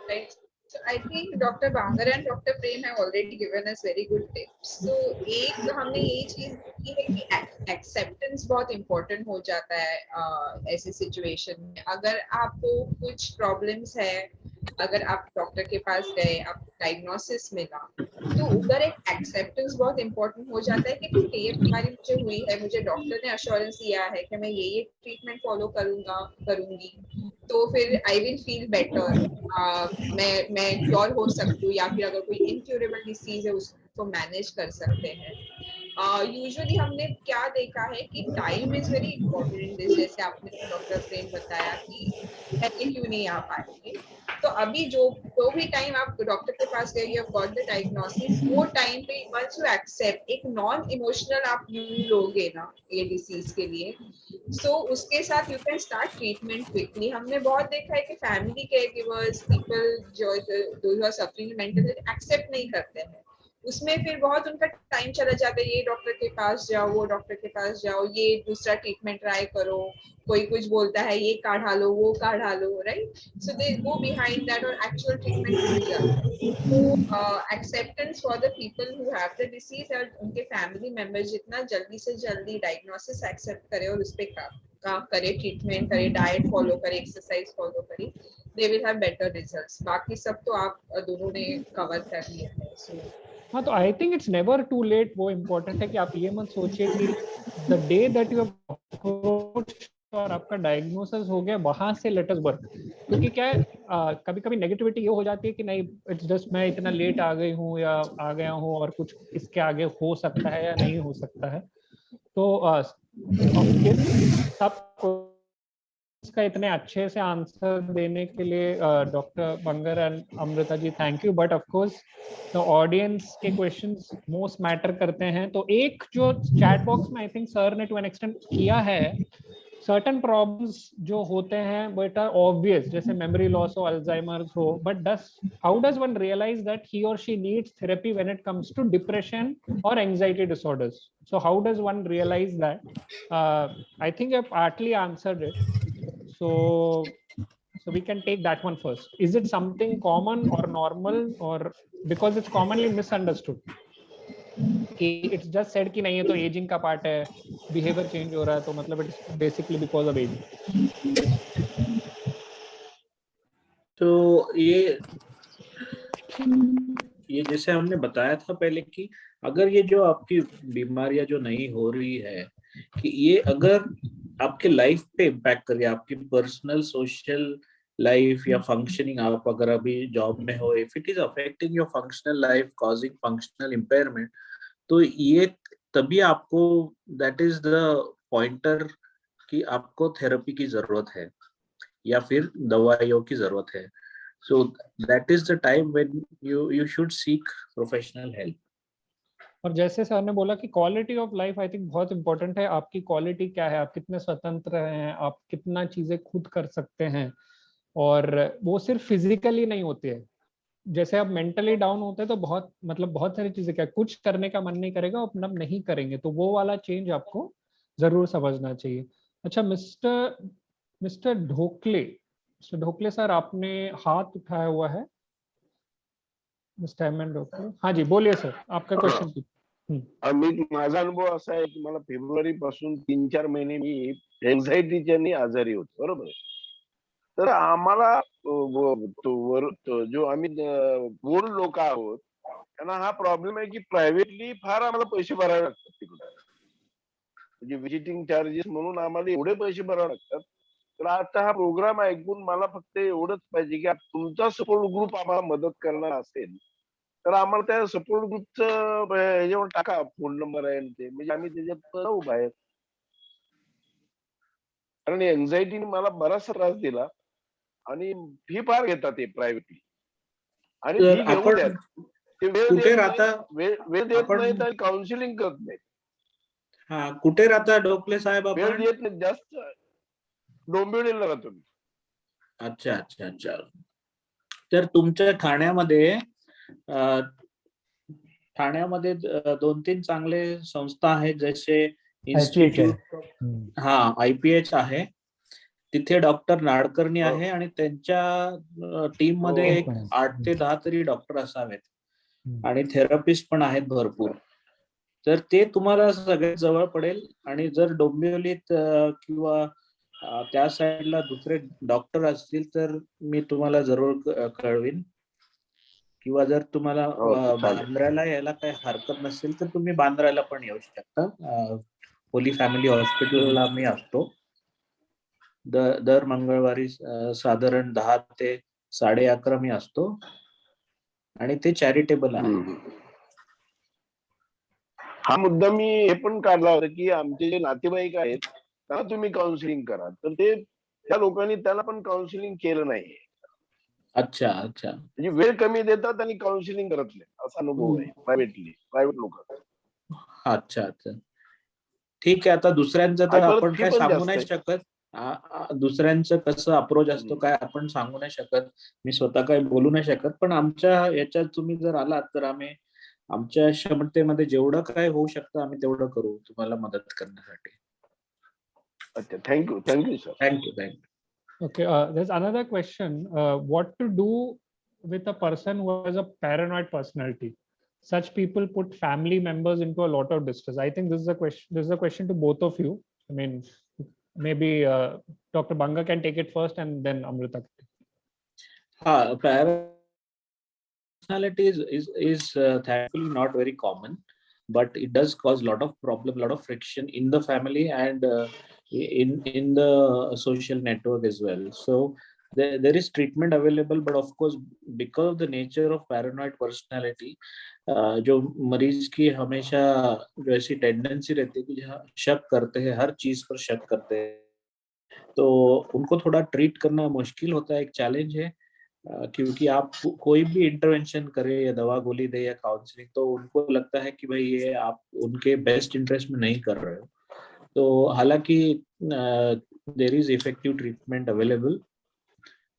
Right. So I think Dr. Bangar and Dr. Prem have already given us very good tips. So एक हमने ये चीज की है कि acceptance बहुत important हो जाता है ऐसे सिचुएशन में। अगर आपको कुछ प्रॉब्लम्स है अगर आप डॉक्टर के पास गए, आप डायग्नोसिस मिला, तो उधर एक एक्सेप्टेंस बहुत इंपॉर्टेंट हो जाता है कि ठीक है, ये बीमारी मुझे हुई है, मुझे डॉक्टर ने अश्योरेंस दिया है कि मैं ये ट्रीटमेंट फॉलो करूंगी, तो फिर आई विल फील बेटर, मैं क्योर हो सकती हूँ, या फिर अगर कोई इनक्योरेबल डिसीज है उसको मैनेज कर सकते हैं। यूजुअली हमने क्या देखा है कि time is very important in this, जैसे आपने डॉक्टर प्रेम बताया कि पहले क्यों नहीं आ पाएंगे, तो अभी जो भी टाइम आप डॉक्टर के पास गए, you have got the diagnosis, वो टाइम पे वंस यू एक्सेप्ट, एक नॉन इमोशनल आप लोगे ना ये डिसीज के लिए, सो उसके साथ you can start treatment quickly. हमने बहुत देखा है कि फैमिली केयर गिवर्स, पीपल जो सफरिंग मेंटल हेल्थ एक्सेप्ट नहीं करते हैं, उसमें फिर बहुत उनका टाइम चला जाता है, ये डॉक्टर के पास जाओ, वो डॉक्टर के पास जाओ, ये दूसरा ट्रीटमेंट ट्राई करो, कोई कुछ बोलता है ये काढ़ा लो, वो काढ़ा लो, right, so they go behind that और एक्चुअल ट्रीटमेंट भूल जाते हैं। तो acceptance for the people who have the disease और उनके फैमिली मेंबर्स जितना जल्दी से जल्दी डायग्नोसिस एक्सेप्ट करे और उस पर करे, ट्रीटमेंट करे, डाइट फॉलो करे, एक्सरसाइज फॉलो करे, they will have better results. बाकी सब तो आप दोनों ने कवर कर लिया है। सो हाँ, तो I think it's never too late. वो इम्पोर्टेंट है कि आप ये मत सोचिए कि the day that you approach और आपका डायग्नोसिस हो गया वहां से लेट अस वर्क। क्योंकि क्या है, कभी कभी नेगेटिविटी ये हो जाती है कि नहीं, इट्स जस्ट मैं इतना लेट आ गई हूँ या आ गया हूँ और कुछ इसके आगे हो सकता है या नहीं हो सकता है। तो सबको इसका इतने अच्छे से आंसर देने के लिए doctor Bangar and Amrita ji, thank you. But of course the audience के क्वेश्चंस मोस्ट मैटर करते हैं। तो एक जो चैट बॉक्स में आई थिंक सर ने टू एन एक्सटेंट किया है, सर्टन प्रॉब्लम्स जो होते हैं बट आर ऑब्वियस, जैसे मेमोरी लॉस हो, अल्जाइमर्स हो, but how does one realise that he और she needs therapy when it comes to depression और anxiety disorders? So how does one realise that? I think you have partly answered it. So we can take that one first. Is it something common or normal, or because it's commonly misunderstood कि it's just said कि नहीं, ये तो ageing का part है, behaviour change हो रहा है, तो मतलब it's basically because of ageing? तो ये जैसे हमने बताया था पहले कि अगर ये जो आपकी बीमारियां जो नहीं हो रही है, कि ये अगर आपके लाइफ पे इम्पैक्ट कर रही है, आपकी पर्सनल सोशल लाइफ या फंक्शनिंग, आप अगर अभी जॉब में हो, if it is affecting your functional life, causing functional impairment, तो ये तभी आपको, दैट इज द पॉइंटर कि आपको थेरेपी की जरूरत है या फिर दवाइयों की जरूरत है। So that is the time when you should seek professional help. और जैसे सर ने बोला कि quality of life I think बहुत इंपॉर्टेंट है। आपकी क्वालिटी क्या है, आप कितने स्वतंत्र हैं, आप कितना चीजें खुद कर सकते हैं, और वो सिर्फ फिजिकली नहीं होती है। जैसे आप मेंटली डाउन होते हैं तो बहुत सारी चीजें, क्या कुछ करने का मन नहीं करेगा, अपना नहीं करेंगे, तो वो वाला चेंज आपको जरूर समझना चाहिए। अच्छा, मिस्टर ढोकले सर, आपने हाथ उठाया हुआ है। मिस्टर ढोकले, हाँ जी, बोलिए सर, आपका क्वेश्चन। माझा अनुभव असा आहे की मला फेब्रुवारी पासून 3-4 महिने मी एन्झायटीच्यानी आजारी होतो, बरोबर. तर आम्हाला जो आम्ही गोड लोक आहोत त्यांना हा प्रॉब्लेम आहे की प्रायव्हेटली फार आम्हाला पैसे भरावे लागतात तिकडे. म्हणजे व्हिजिटिंग चार्जेस म्हणून आम्हाला एवढे पैसे भरावे लागतात. तर आता हा प्रोग्राम ऐकून मला फक्त एवढंच पाहिजे की तुमचा सपोर्ट ग्रुप आम्हाला मदत करणार असेल तर आम्हाला त्या सपोर्ट ग्रुपचं ह्याच्यावर टाका, फोन नंबर आहे ते, म्हणजे आम्ही त्याच्यात जाऊ बाहेर. कारण एन्झायटीने मला बराचसा त्रास दिला आणि फी फार घेतात ते प्रायव्हेटली. आणि तर फी घेऊ आपण द्यात, ते वेळ कुठे देत राहता? नाहीत, वेळ देत आपण नाहीत आणि काउन्सिलिंग करत नाहीत. हा, कुठे राहता ढोकले साहेब वेळ आपण? देत नाहीत. जास्त डोंबिवलीला राहतो मी. अच्छा अच्छा अच्छा. तर तुमच्या ठाण्यामध्ये ठाण्यामध्ये 2-3 चांगले संस्था आहेत, जसे इन्स्टिट्यूट, हा, IPH आहे, तिथे डॉक्टर नाडकर्णी आहे आणि त्यांच्या टीम मध्ये एक 8 ते 10 तरी डॉक्टर असावेत आणि थेरपिस्ट पण आहेत भरपूर. तर ते तुम्हाला सगळ्यात जवळ पडेल. आणि जर डोंबिवलीत किंवा त्या साईडला दुसरे डॉक्टर असतील तर मी तुम्हाला जरूर कळवीन, किंवा जर तुम्हाला चालेल. बांद्र्याला यायला काही हरकत नसेल तर तुम्ही बांद्र्याला पण येऊ शकता. होली फॅमिली हॉस्पिटलला मी असतो. दर मंगळवारी साधारण 10 ते 11:30 मी असतो आणि ते चॅरिटेबल आहे. हा मुद्दा मी हे पण काढला होता की आमचे जे नातेवाईक आहेत त्यांना तुम्ही काउन्सिलिंग करा, तर ते त्या लोकांनी त्याला पण काउन्सिलिंग केलं नाही. अच्छा अच्छा. म्हणजे वेळ कमी देतात आणि काउन्सिलिंग करत नाही, असा अनुभव आहे प्रायव्हेट लोक. अच्छा अच्छा, ठीक आहे. आता दुसऱ्यांचं तर आणि परत आपण फी काय पण सांगू जास्त नाही आहे. शकत. दुसऱ्यांचं कसं अप्रोच असतो काय आपण सांगू नाही शकत. मी स्वतः काही बोलू नाही शकत. पण आमच्या याच्यात तुम्ही जर आलात तर आम्ही आमच्या क्षमतेमध्ये जेवढं काय होऊ शकतं आम्ही तेवढं करू तुम्हाला मदत करण्यासाठी. अच्छा, thank you sir. Thank you. Okay, there's another question. What to do with a person who has a paranoid personality? Such people put family members into a lot of distress. I think this is a question. This is a question to both of you. I mean, maybe Dr. Banga can take it first, and then Amrita. Personality is thankfully not very common, but it does cause a lot of problem, lot of friction in the family and in the social network as well. So there is treatment available, but of course because of the nature of paranoid personality, जो मरीज की हमेशा जो ऐसी tendency रहती है कि जहाँ शक करते हैं, हर चीज पर शक करते हैं, तो उनको थोड़ा ट्रीट करना मुश्किल होता है, एक चैलेंज है। क्योंकि आप कोई भी इंटरवेंशन करें या दवा गोली दे या काउंसलिंग, तो उनको लगता है कि भाई ये आप उनके बेस्ट इंटरेस्ट में नहीं कर रहे हो। तो हालांकि there is effective treatment available,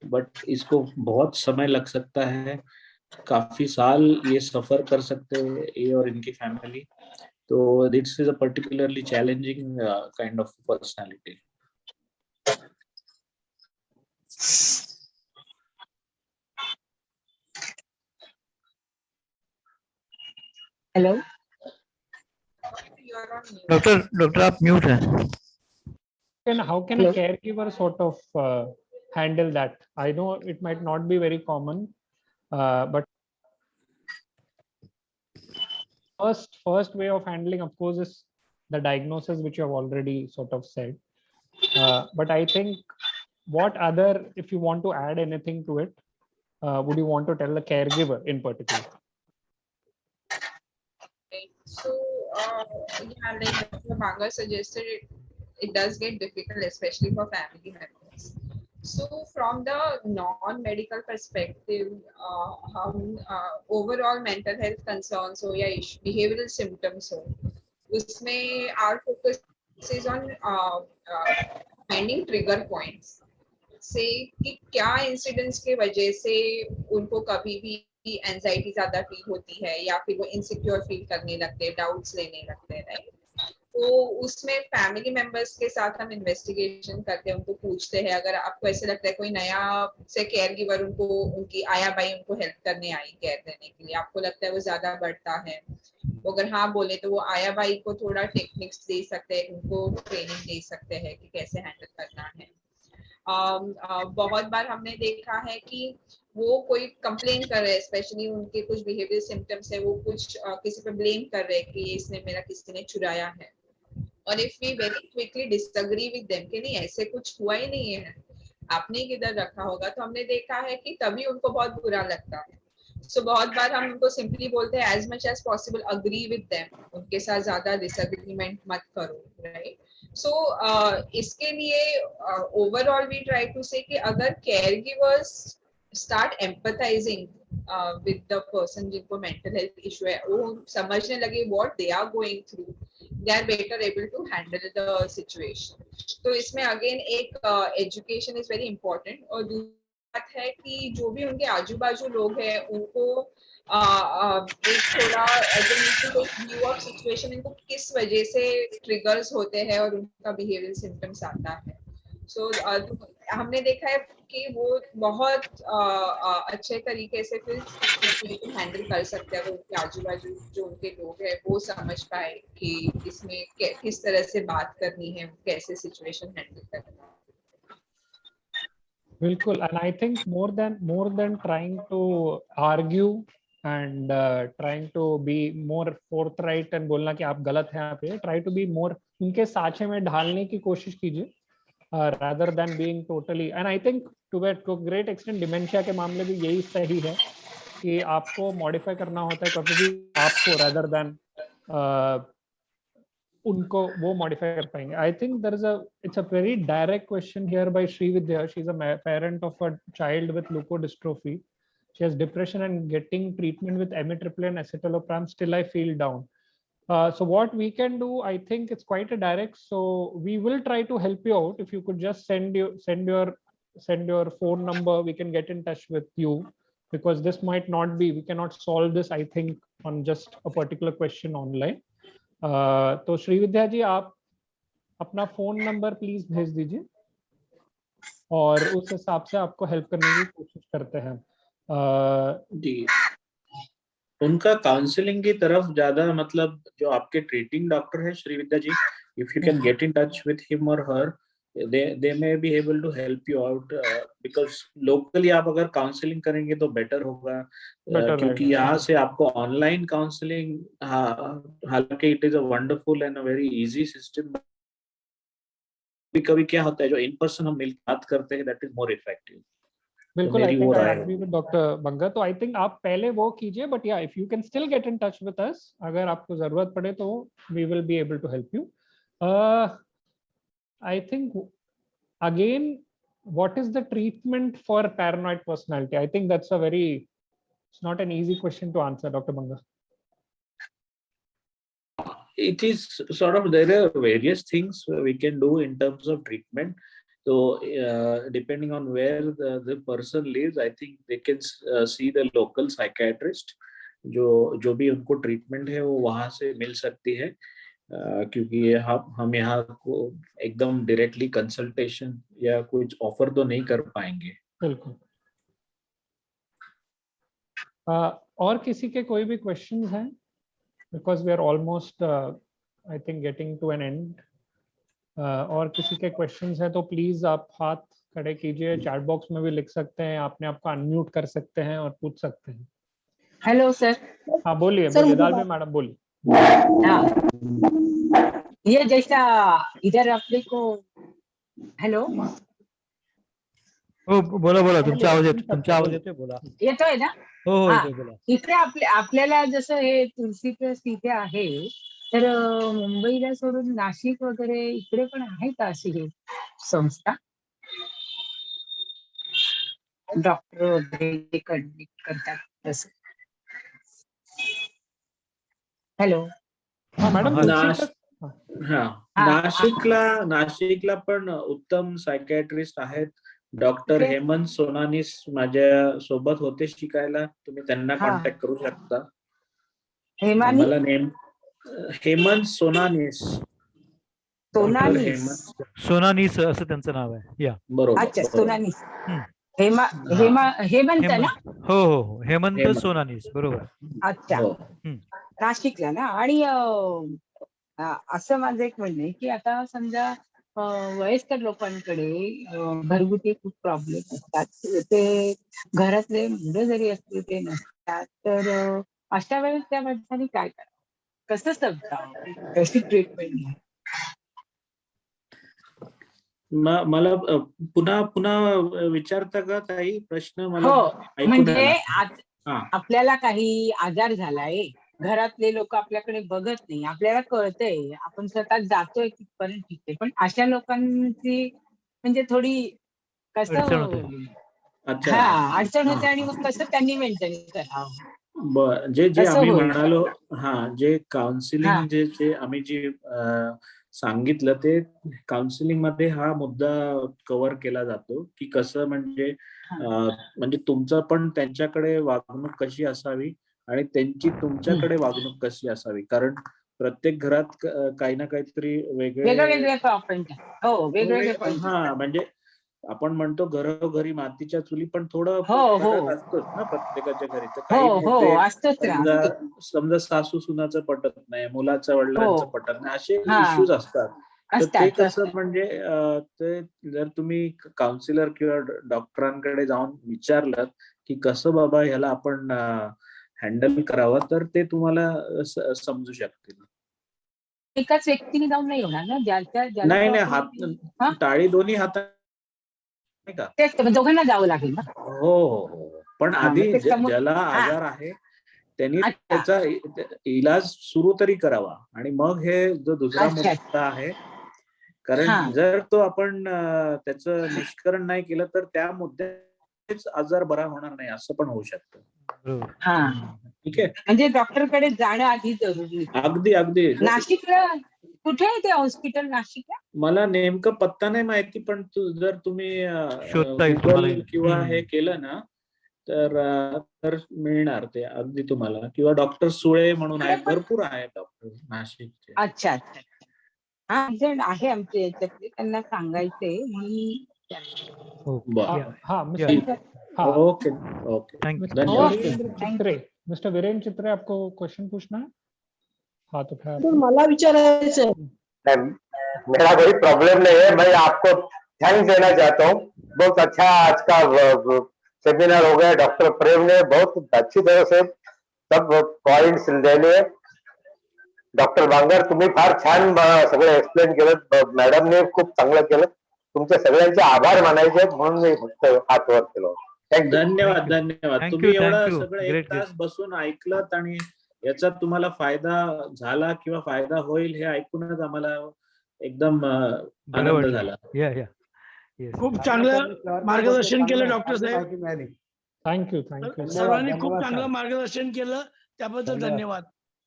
but इसको बहुत समय लग सकता है, काफी साल ये सफर कर सकते हैं ये और इनकी फैमिली। तो this is a particularly challenging kind of personality. Hello You are on mute. Doctor आप म्यूट है. And how can a caregiver sort of handle that? I know it might not be very common, but first way of handling, of course, is the diagnosis, which you have already sort of said. But I think what other, if you want to add anything to it, would you want to tell the caregiver in particular? So, yeah, like Dr. Banga suggested, it does get difficult, especially for family members. So, from the non-medical perspective, overall mental health concerns हो या behavioral symptoms हो, उसमें our focus is on finding trigger points. से कि क्या incidents के वजह से उनको कभी भी एंजाइटी ज्यादा फील होती है या फिर वो इनसिक्योर फील करने लगते हैं, डाउट्स लेने लगते हैं, राइट? तो उसमें फैमिली मेंबर्स के साथ हम इन्वेस्टिगेशन करते हैं, उनको पूछते हैं, अगर आपको ऐसे लगता है कोई नया से केयर गिवर उनको उनकी आया बाई उनको हेल्प करने आई केयर देने के लिए, आपको लगता है वो ज्यादा बढ़ता है, अगर हाँ बोले तो वो आया बाई को थोड़ा टेक्निक्स दे सकते हैं, उनको ट्रेनिंग दे सकते हैं कि कैसे हैंडल करना है। बहुत बार हमने देखा है कि वो कोई कंप्लेन कर रहे हैं, स्पेशली उनके कुछ बिहेवियर सिम्टम्स है, वो कुछ किसी पे ब्लेम कर रहे हैं कि इसने मेरा किसी ने चुराया है, और if we very quickly disagree with them कि नहीं ऐसे कुछ हुआ ही नहीं है, आपने किधर रखा होगा, तो हमने देखा है कि तभी उनको बहुत बुरा लगता है। सो बहुत बार हम उनको सिंपली बोलते हैं as much as possible agree with them, उनके साथ ज्यादा डिसएग्रीमेंट मत करो, राइट? सो इसके लिए overall we try to say कि अगर care givers start empathising with the person जिनको मेंटल हेल्थ इशू है, वो समझने लगे what they are going through, they are better able to handle the situation. तो इसमें अगेन एक एजुकेशन इज वेरी इंपॉर्टेंट, और बात है कि जो भी उनके आजू बाजू लोग हैं उनको एक थोड़ा व्यू ऑफ सिचुएशन, इनको किस वजह से ट्रिगर्स होते हैं और उनका बिहेवियर सिम्टम्स आता है। सो हमने देखा है कि वो बहुत अच्छे तरीके से फिर सिचुएशन हैंडल कर सकते हैं, अगर उनके आजू बाजू जो उनके लोग हैं वो समझ पाए कि इसमें किस तरह से बात करनी है, कैसे सिचुएशन हैंडल करना है। बिल्कुल. And I think more than trying to argue and trying to be more forthright and बोलना कि आप गलत हैं आप ये, try to be more उनके साचे में ढालने की कोशिश कीजिए, rather than being totally. And I think to a great extent dementia के मामले भी यही सही है कि आपको modify करना होता है कभी भी आपको, rather than उनको वो modify कर पाएंगे. I think it's a very direct question here by Sri Vidya. She's a parent of a child with leukodystrophy. She has depression and getting treatment with amitriptyline and escitalopram. Still, I feel down. So what we can do, I think it's quite a direct. So we will try to help you out. If you could just send your phone number, we can get in touch with you, because this might not be, we cannot solve this, I think, on just a particular question online. तो श्री विद्या जी, आप अपना phone number please भेज दीजिए और उस हिसाब से आपको हेल्प करने की कोशिश करते हैं. जी, उनका काउंसलिंग की तरफ ज्यादा, मतलब जो आपके ट्रीटिंग डॉक्टर है Shri Vidya ji, if you can get in touch with him और her, they may be able to help you out, because locally आप अगर काउंसलिंग करेंगे तो बेटर होगा. क्योंकि यहाँ से आपको ऑनलाइन काउंसलिंग, हालांकि it is a wonderful and a very easy system, कभी क्या होता है जो इन पर्सन हम मिलकर बात करते हैं, दैट इज मोर इफेक्टिव. बिल्कुल, I think I agree with doctor Banga. तो आई थिंक आप पहले वो कीजिए, बट या if you can still get in touch with us, अगर आपको जरूरत पड़े तो we will be able to help you. I think again, what is the treatment for paranoid personality? I think it's not an easy question to answer, Dr. Banga. It is sort of, there are various things we can do in terms of treatment. So depending on where the person lives, I think they can see the local psychiatrist. जो भी उनको treatment है वो वहां से मिल सकती है, क्योंकि हम यहाँ को एकदम डायरेक्टली कंसल्टेशन या कुछ ऑफर तो नहीं कर पाएंगे. बिल्कुल. और किसी के कोई भी क्वेश्चंस हैं? Because we are almost I think getting to an end. और किसी के क्वेश्चंस हैं तो प्लीज आप हाथ खड़े कीजिए, चैट बॉक्स में भी लिख सकते हैं, आपने आपको अनम्यूट कर सकते हैं और पूछ सकते हैं. Hello sir. हाँ बोलिए, दालवे मैडम बोलिए. ये जैसा इधर अपने को, हेलो, हो बोला तुमचा आवाज येतोय, बोला. येतोय ना? हो येतोय, बोला. इकडे आपल्याला जसं हे तुळशीचं तिथे आहे, तर मुंबईला सोडून नाशिक वगैरे इकडे पण आहे का अशी हे संस्था, डॉक्टर वगैरे कनेक्ट करतात तसं? हॅलो. मॅडम, नाशिकला पण उत्तम सायकॅट्रिस्ट आहेत. डॉक्टर हेमंत सोनानीस माझ्या सोबत होते शिकायला, तुम्ही त्यांना कॉन्टॅक्ट करू शकता. मला नेम हेमंत सोनानीस, सोनानीस असं त्यांचं नाव आहे. या बरोबर. अच्छा, सोनानीस. हेमंत ना? हो हेमंत सोनानीस, बरोबर. अच्छा, नाशिकला ना. आणि असं माझं एक म्हणणं आहे की आता समजा वयस्कर लोकांकडे घरगुती खूप प्रॉब्लेम असतात, ते घरातले मुलं जरी असले ते नसतात, तर अशा वेळेस त्या माणसाने काय करावं, कसं समजावं, कशी ट्रीटमेंट घ्या? मला पुन्हा विचारता का काही प्रश्न? मला म्हणजे आपल्याला काही आजार झालाय, घरातले लोक आपल्याकडे बघत नाही, आपल्याला कळतंय, आपण स्वतः जातोय तिथपर्यंत ठीक आहे, पण अशा लोकांची म्हणजे थोडी कसं अडचण होते आणि मग कसं त्यांनी मेंटेन करावं? जे आम्ही म्हणालो, जे काउन्सिलिंग जे आम्ही जे सांगितलं, ते काउन्सिलिंग मध्ये हा मुद्दा कव्हर केला जातो की कसं म्हणजे तुमचं पण त्यांच्याकडे वागणूक कशी असावी आणि त्यांची तुमच्याकडे वागणूक कशी असावी, कारण प्रत्येक घरात काही ना काहीतरी वेगवेगळे पॉइंट. म्हणजे आपण म्हणतो घरोघरी मातीच्या चुली, पण थोडं असतोच ना प्रत्येकाच्या घरी. तर काही समजा सासू सुनाचं पटत नाही, मुलाचं वडिलांचं पटत नाही, असे इश्यूज असतात. तर ते असतात कसं असतात. म्हणजे ते जर तुम्ही काउन्सिलर किंवा डॉक्टरांकडे जाऊन विचारलं की कसं बाबा ह्याला आपण हँडल करावं, तर ते तुम्हाला समजू शकतील. एकाच व्यक्तीने जाऊन नाही होणार ना, ज्याला नाही नाही, problem हा? हात टाळी दोन्ही हातात नाही का. तेच तर, मग दोघांना जावं लागेल ना. हो हो हो, पण हा, मग आधी ते ज्याला हा, आजार आहे त्यांनी अच्छा त्याचा इलाज सुरू तरी करावा, आणि मग हे जो दुसरा अच्छा मुद्दा आहे, कारण हा जर तो आपण त्याचं निष्करण नाही केलं तर त्या मुद्द्याच आजार बरा होणार नाही, असं पण होऊ शकतं. बरोबर. हा, ठीक आहे, म्हणजे डॉक्टरकडे जाणं आधी जरुरी. अगदी अगदी. नाशिकला कुठे आहे ते हॉस्पिटल नाशिकला? मला नेमकं पत्ता नाही माहिती, पण जर तुम्ही शोधता येईल तुम्हाला. गुगल किंवा हे केलं ना तर मिळणार ते अगदी तुम्हाला. किंवा डॉक्टर सुळे म्हणून आहेत, भरपूर आहेत डॉक्टर नाशिकचे. अच्छा अच्छा. हा, जण आहे आमच्या याच्यातले, त्यांना सांगायचंय म्हणून. बरं. हाँ Yeah. मिस्टर हाँ ओके ओके, Thank you. धन्यवाद. वीरेंद्र चित्रे, मिस्टर वीरेंद्र चित्रे, आपको क्वेश्चन पूछना है? हाँ तो फिर तो मला विचारायचं है। मेरा कोई प्रॉब्लम नहीं है, मैं आपको थैंक्स देना चाहता हूँ। बहुत अच्छा आज का सेमिनार हो गया, डॉक्टर प्रेम ने बहुत अच्छी तरह से सब पॉइंट्स दिले। डॉक्टर बांगर, तुम्ही फार छान सगळं एक्सप्लेन केलं, मॅडमने खूप चांगलं केलं, तुमच्या सगळ्यांचे आभार मानायचे आहेत, म्हणून मी फक्त हात वर केला. थँक्यू. धन्यवाद धन्यवाद. Thank तुम्ही you, thank एवढं you. सगळं Great, एक तास बसून ऐकलत आणि याचा तुम्हाला फायदा झाला किंवा फायदा होईल हे ऐकूनच आम्हाला एकदम बरं आनंद वाटलं. झाला. या या येस. खूप चांगलं मार्गदर्शन केलं डॉक्टर साहेब. थँक यू सर्वांनी खूप चांगलं मार्गदर्शन केलं, त्याबद्दल धन्यवाद.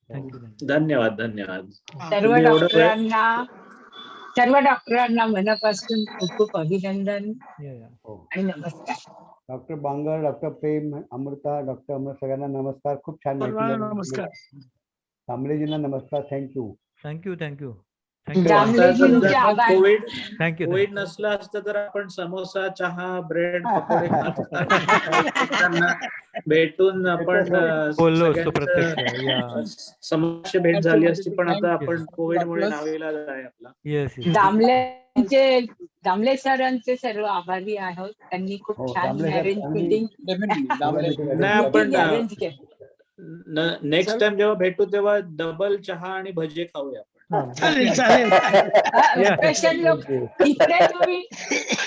थँक्यू. धन्यवाद धन्यवाद. सर्व तुम्ही एवढं वेळ- डॉक्टरांना मनापासून खूप खूप अभिनंदन या या. आणि नमस्कार. डॉक्टर बांगर, डॉक्टर प्रेम, अमृता, डॉक्टर अमृत, सगळ्यांना नमस्कार. खूप छान माहिती सर्वांना दिली. नमस्कार. तांबळेजींना नमस्कार. थँक्यू. थँक्यू थँक्यू आता जांभळेजींचे जर आभार. थँक्यू. कोविड नसलं असतं तर आपण समोसा, चहा, ब्रेड, पकोडे खात एकमेकांना भेटून आपण बोललो असतो सगळ्यांचं प्रत्यक्ष. या समक्ष भेट झाली असती, पण आता आपण कोविडमुळे नावेला आहे आपला. Yes yes. दामले सरांचे सर्व आभारी आहोत. त्यांनी खूप हो, छान दामले सर, अरेंज त्यांनी- मीटिंग नाही, आपण अरेंज केली. नेक्स्ट टाइम जेव्हा भेटू तेव्हा डबल चहा आणि भजे खाऊया आपण. चालेल चालेल. पेशंट लोक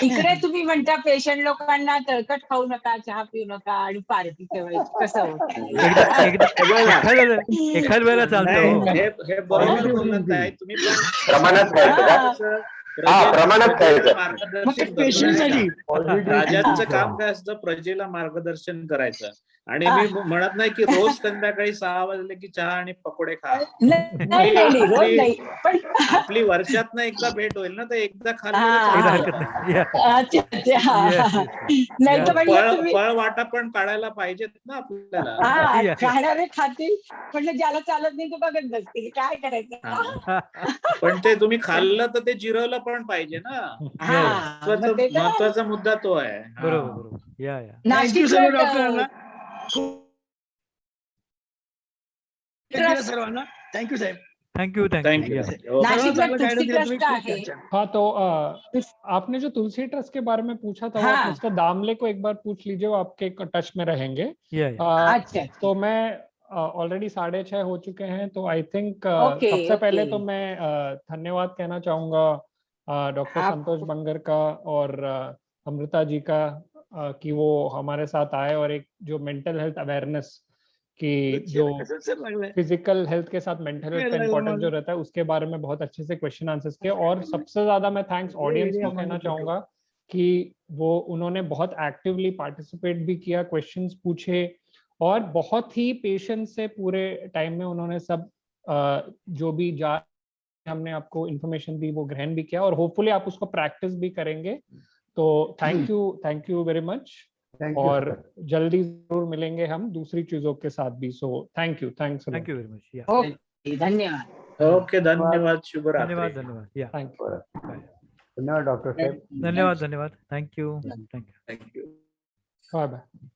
इकडे तुम्ही म्हणता पेशंट लोकांना तळकट खाऊ नका, चहा पिऊ नका आणि पार्टी ठेवायची, कसं होतं? एखाद वेळेला चालतं. नाही, हो. हे बरोबर बोलत आहे तुम्ही, पण प्रमाणात खायचं का? प्रमाणात खायचं. मार्गदर्शन पेशंटसाठी राजाचं काम काय असतं, प्रजेला मार्गदर्शन करायचं. आणि मी म्हणत नाही की रोज संध्याकाळी 6 वाजले की चहा आणि पकोडे खा. नाही रोज नाही, पण आपली वर्षात एकदा भेट होईल ना, तर एकदा हा. काही खाल्लं हरकत नाही. या. अच्छा, अच्छा. नाही तर म्हणजे तुम्ही फळ वाटा पण काढायला पाहिजेत ना आपल्याला. या. खाणारे खातील, पण ज्याला चालत नाही तो बघत बसतील, काय करायचं? हा. पण ते तुम्ही खाल्लं तर ते जिरवलं पण पाहिजे ना. हा, मग ते तर आहे. महत्वाचा मुद्दा तो आहे. हा. बरोबर बरोबर. या या. थँक्यू सर्व नाशिकला डॉक्टरांना, सर्वांना थँक्यू साहेब. Thank you thank you. थँक्यू. या. नाशिकला सर्वांना तुलसी guidance दिलं ट्रस्ट तुम्ही, आहे. खूप छान. हाँ तो आपने जो तुलसी ट्रस्ट के बारे में पूछा था वो हाँ। आप मिस्टर दामले को एक बार पूछ लीजिए, वो आपके टच में रहेंगे। या या. अच्छा, तो मैं ऑलरेडी 6:30 हो चुके हैं, तो आई थिंक ओके, सबसे पहले ओके। तो मैं धन्यवाद कहना चाहूंगा डॉक्टर आप- संतोष बंगर का और अमृता जी का कि वो हमारे साथ आए और एक जो मेंटल हेल्थ अवेयरनेस की जो सर लागलंय. फिजिकल हेल्थ के साथ मेंटल हेल्थ का लगेगा इंपॉर्टेंस जो मुझे। रहता है उसके बारे में बहुत अच्छे से क्वेश्चन आंसर्स किए। और सबसे ज्यादा मैं थैंक्स ऑडियंस को कहना चाहूंगा कि वो उन्होंने बहुत एक्टिवली पार्टिसिपेट भी किया, क्वेश्चंस पूछे और बहुत ही पेशेंस से पूरे टाइम में उन्होंने सब जो भी हमने आपको इन्फॉर्मेशन दी वो ग्रहण भी किया और होपफुली आप उसको प्रैक्टिस भी करेंगे। तो थैंक यू वेरी मच और जल्दी जरूर मिलेंगे हम दूसरी चीजों के साथ भी। So thank you, thanks thank you very much. Yeah. Okay, धन्यवाद. ओके, धन्यवाद. शुभरात्री. धन्यवाद धन्यवाद. या. Thank you. धन्यवाद डॉक्टर साहेब. धन्यवाद धन्यवाद. Thank you thank you. Thank you. Bye bye.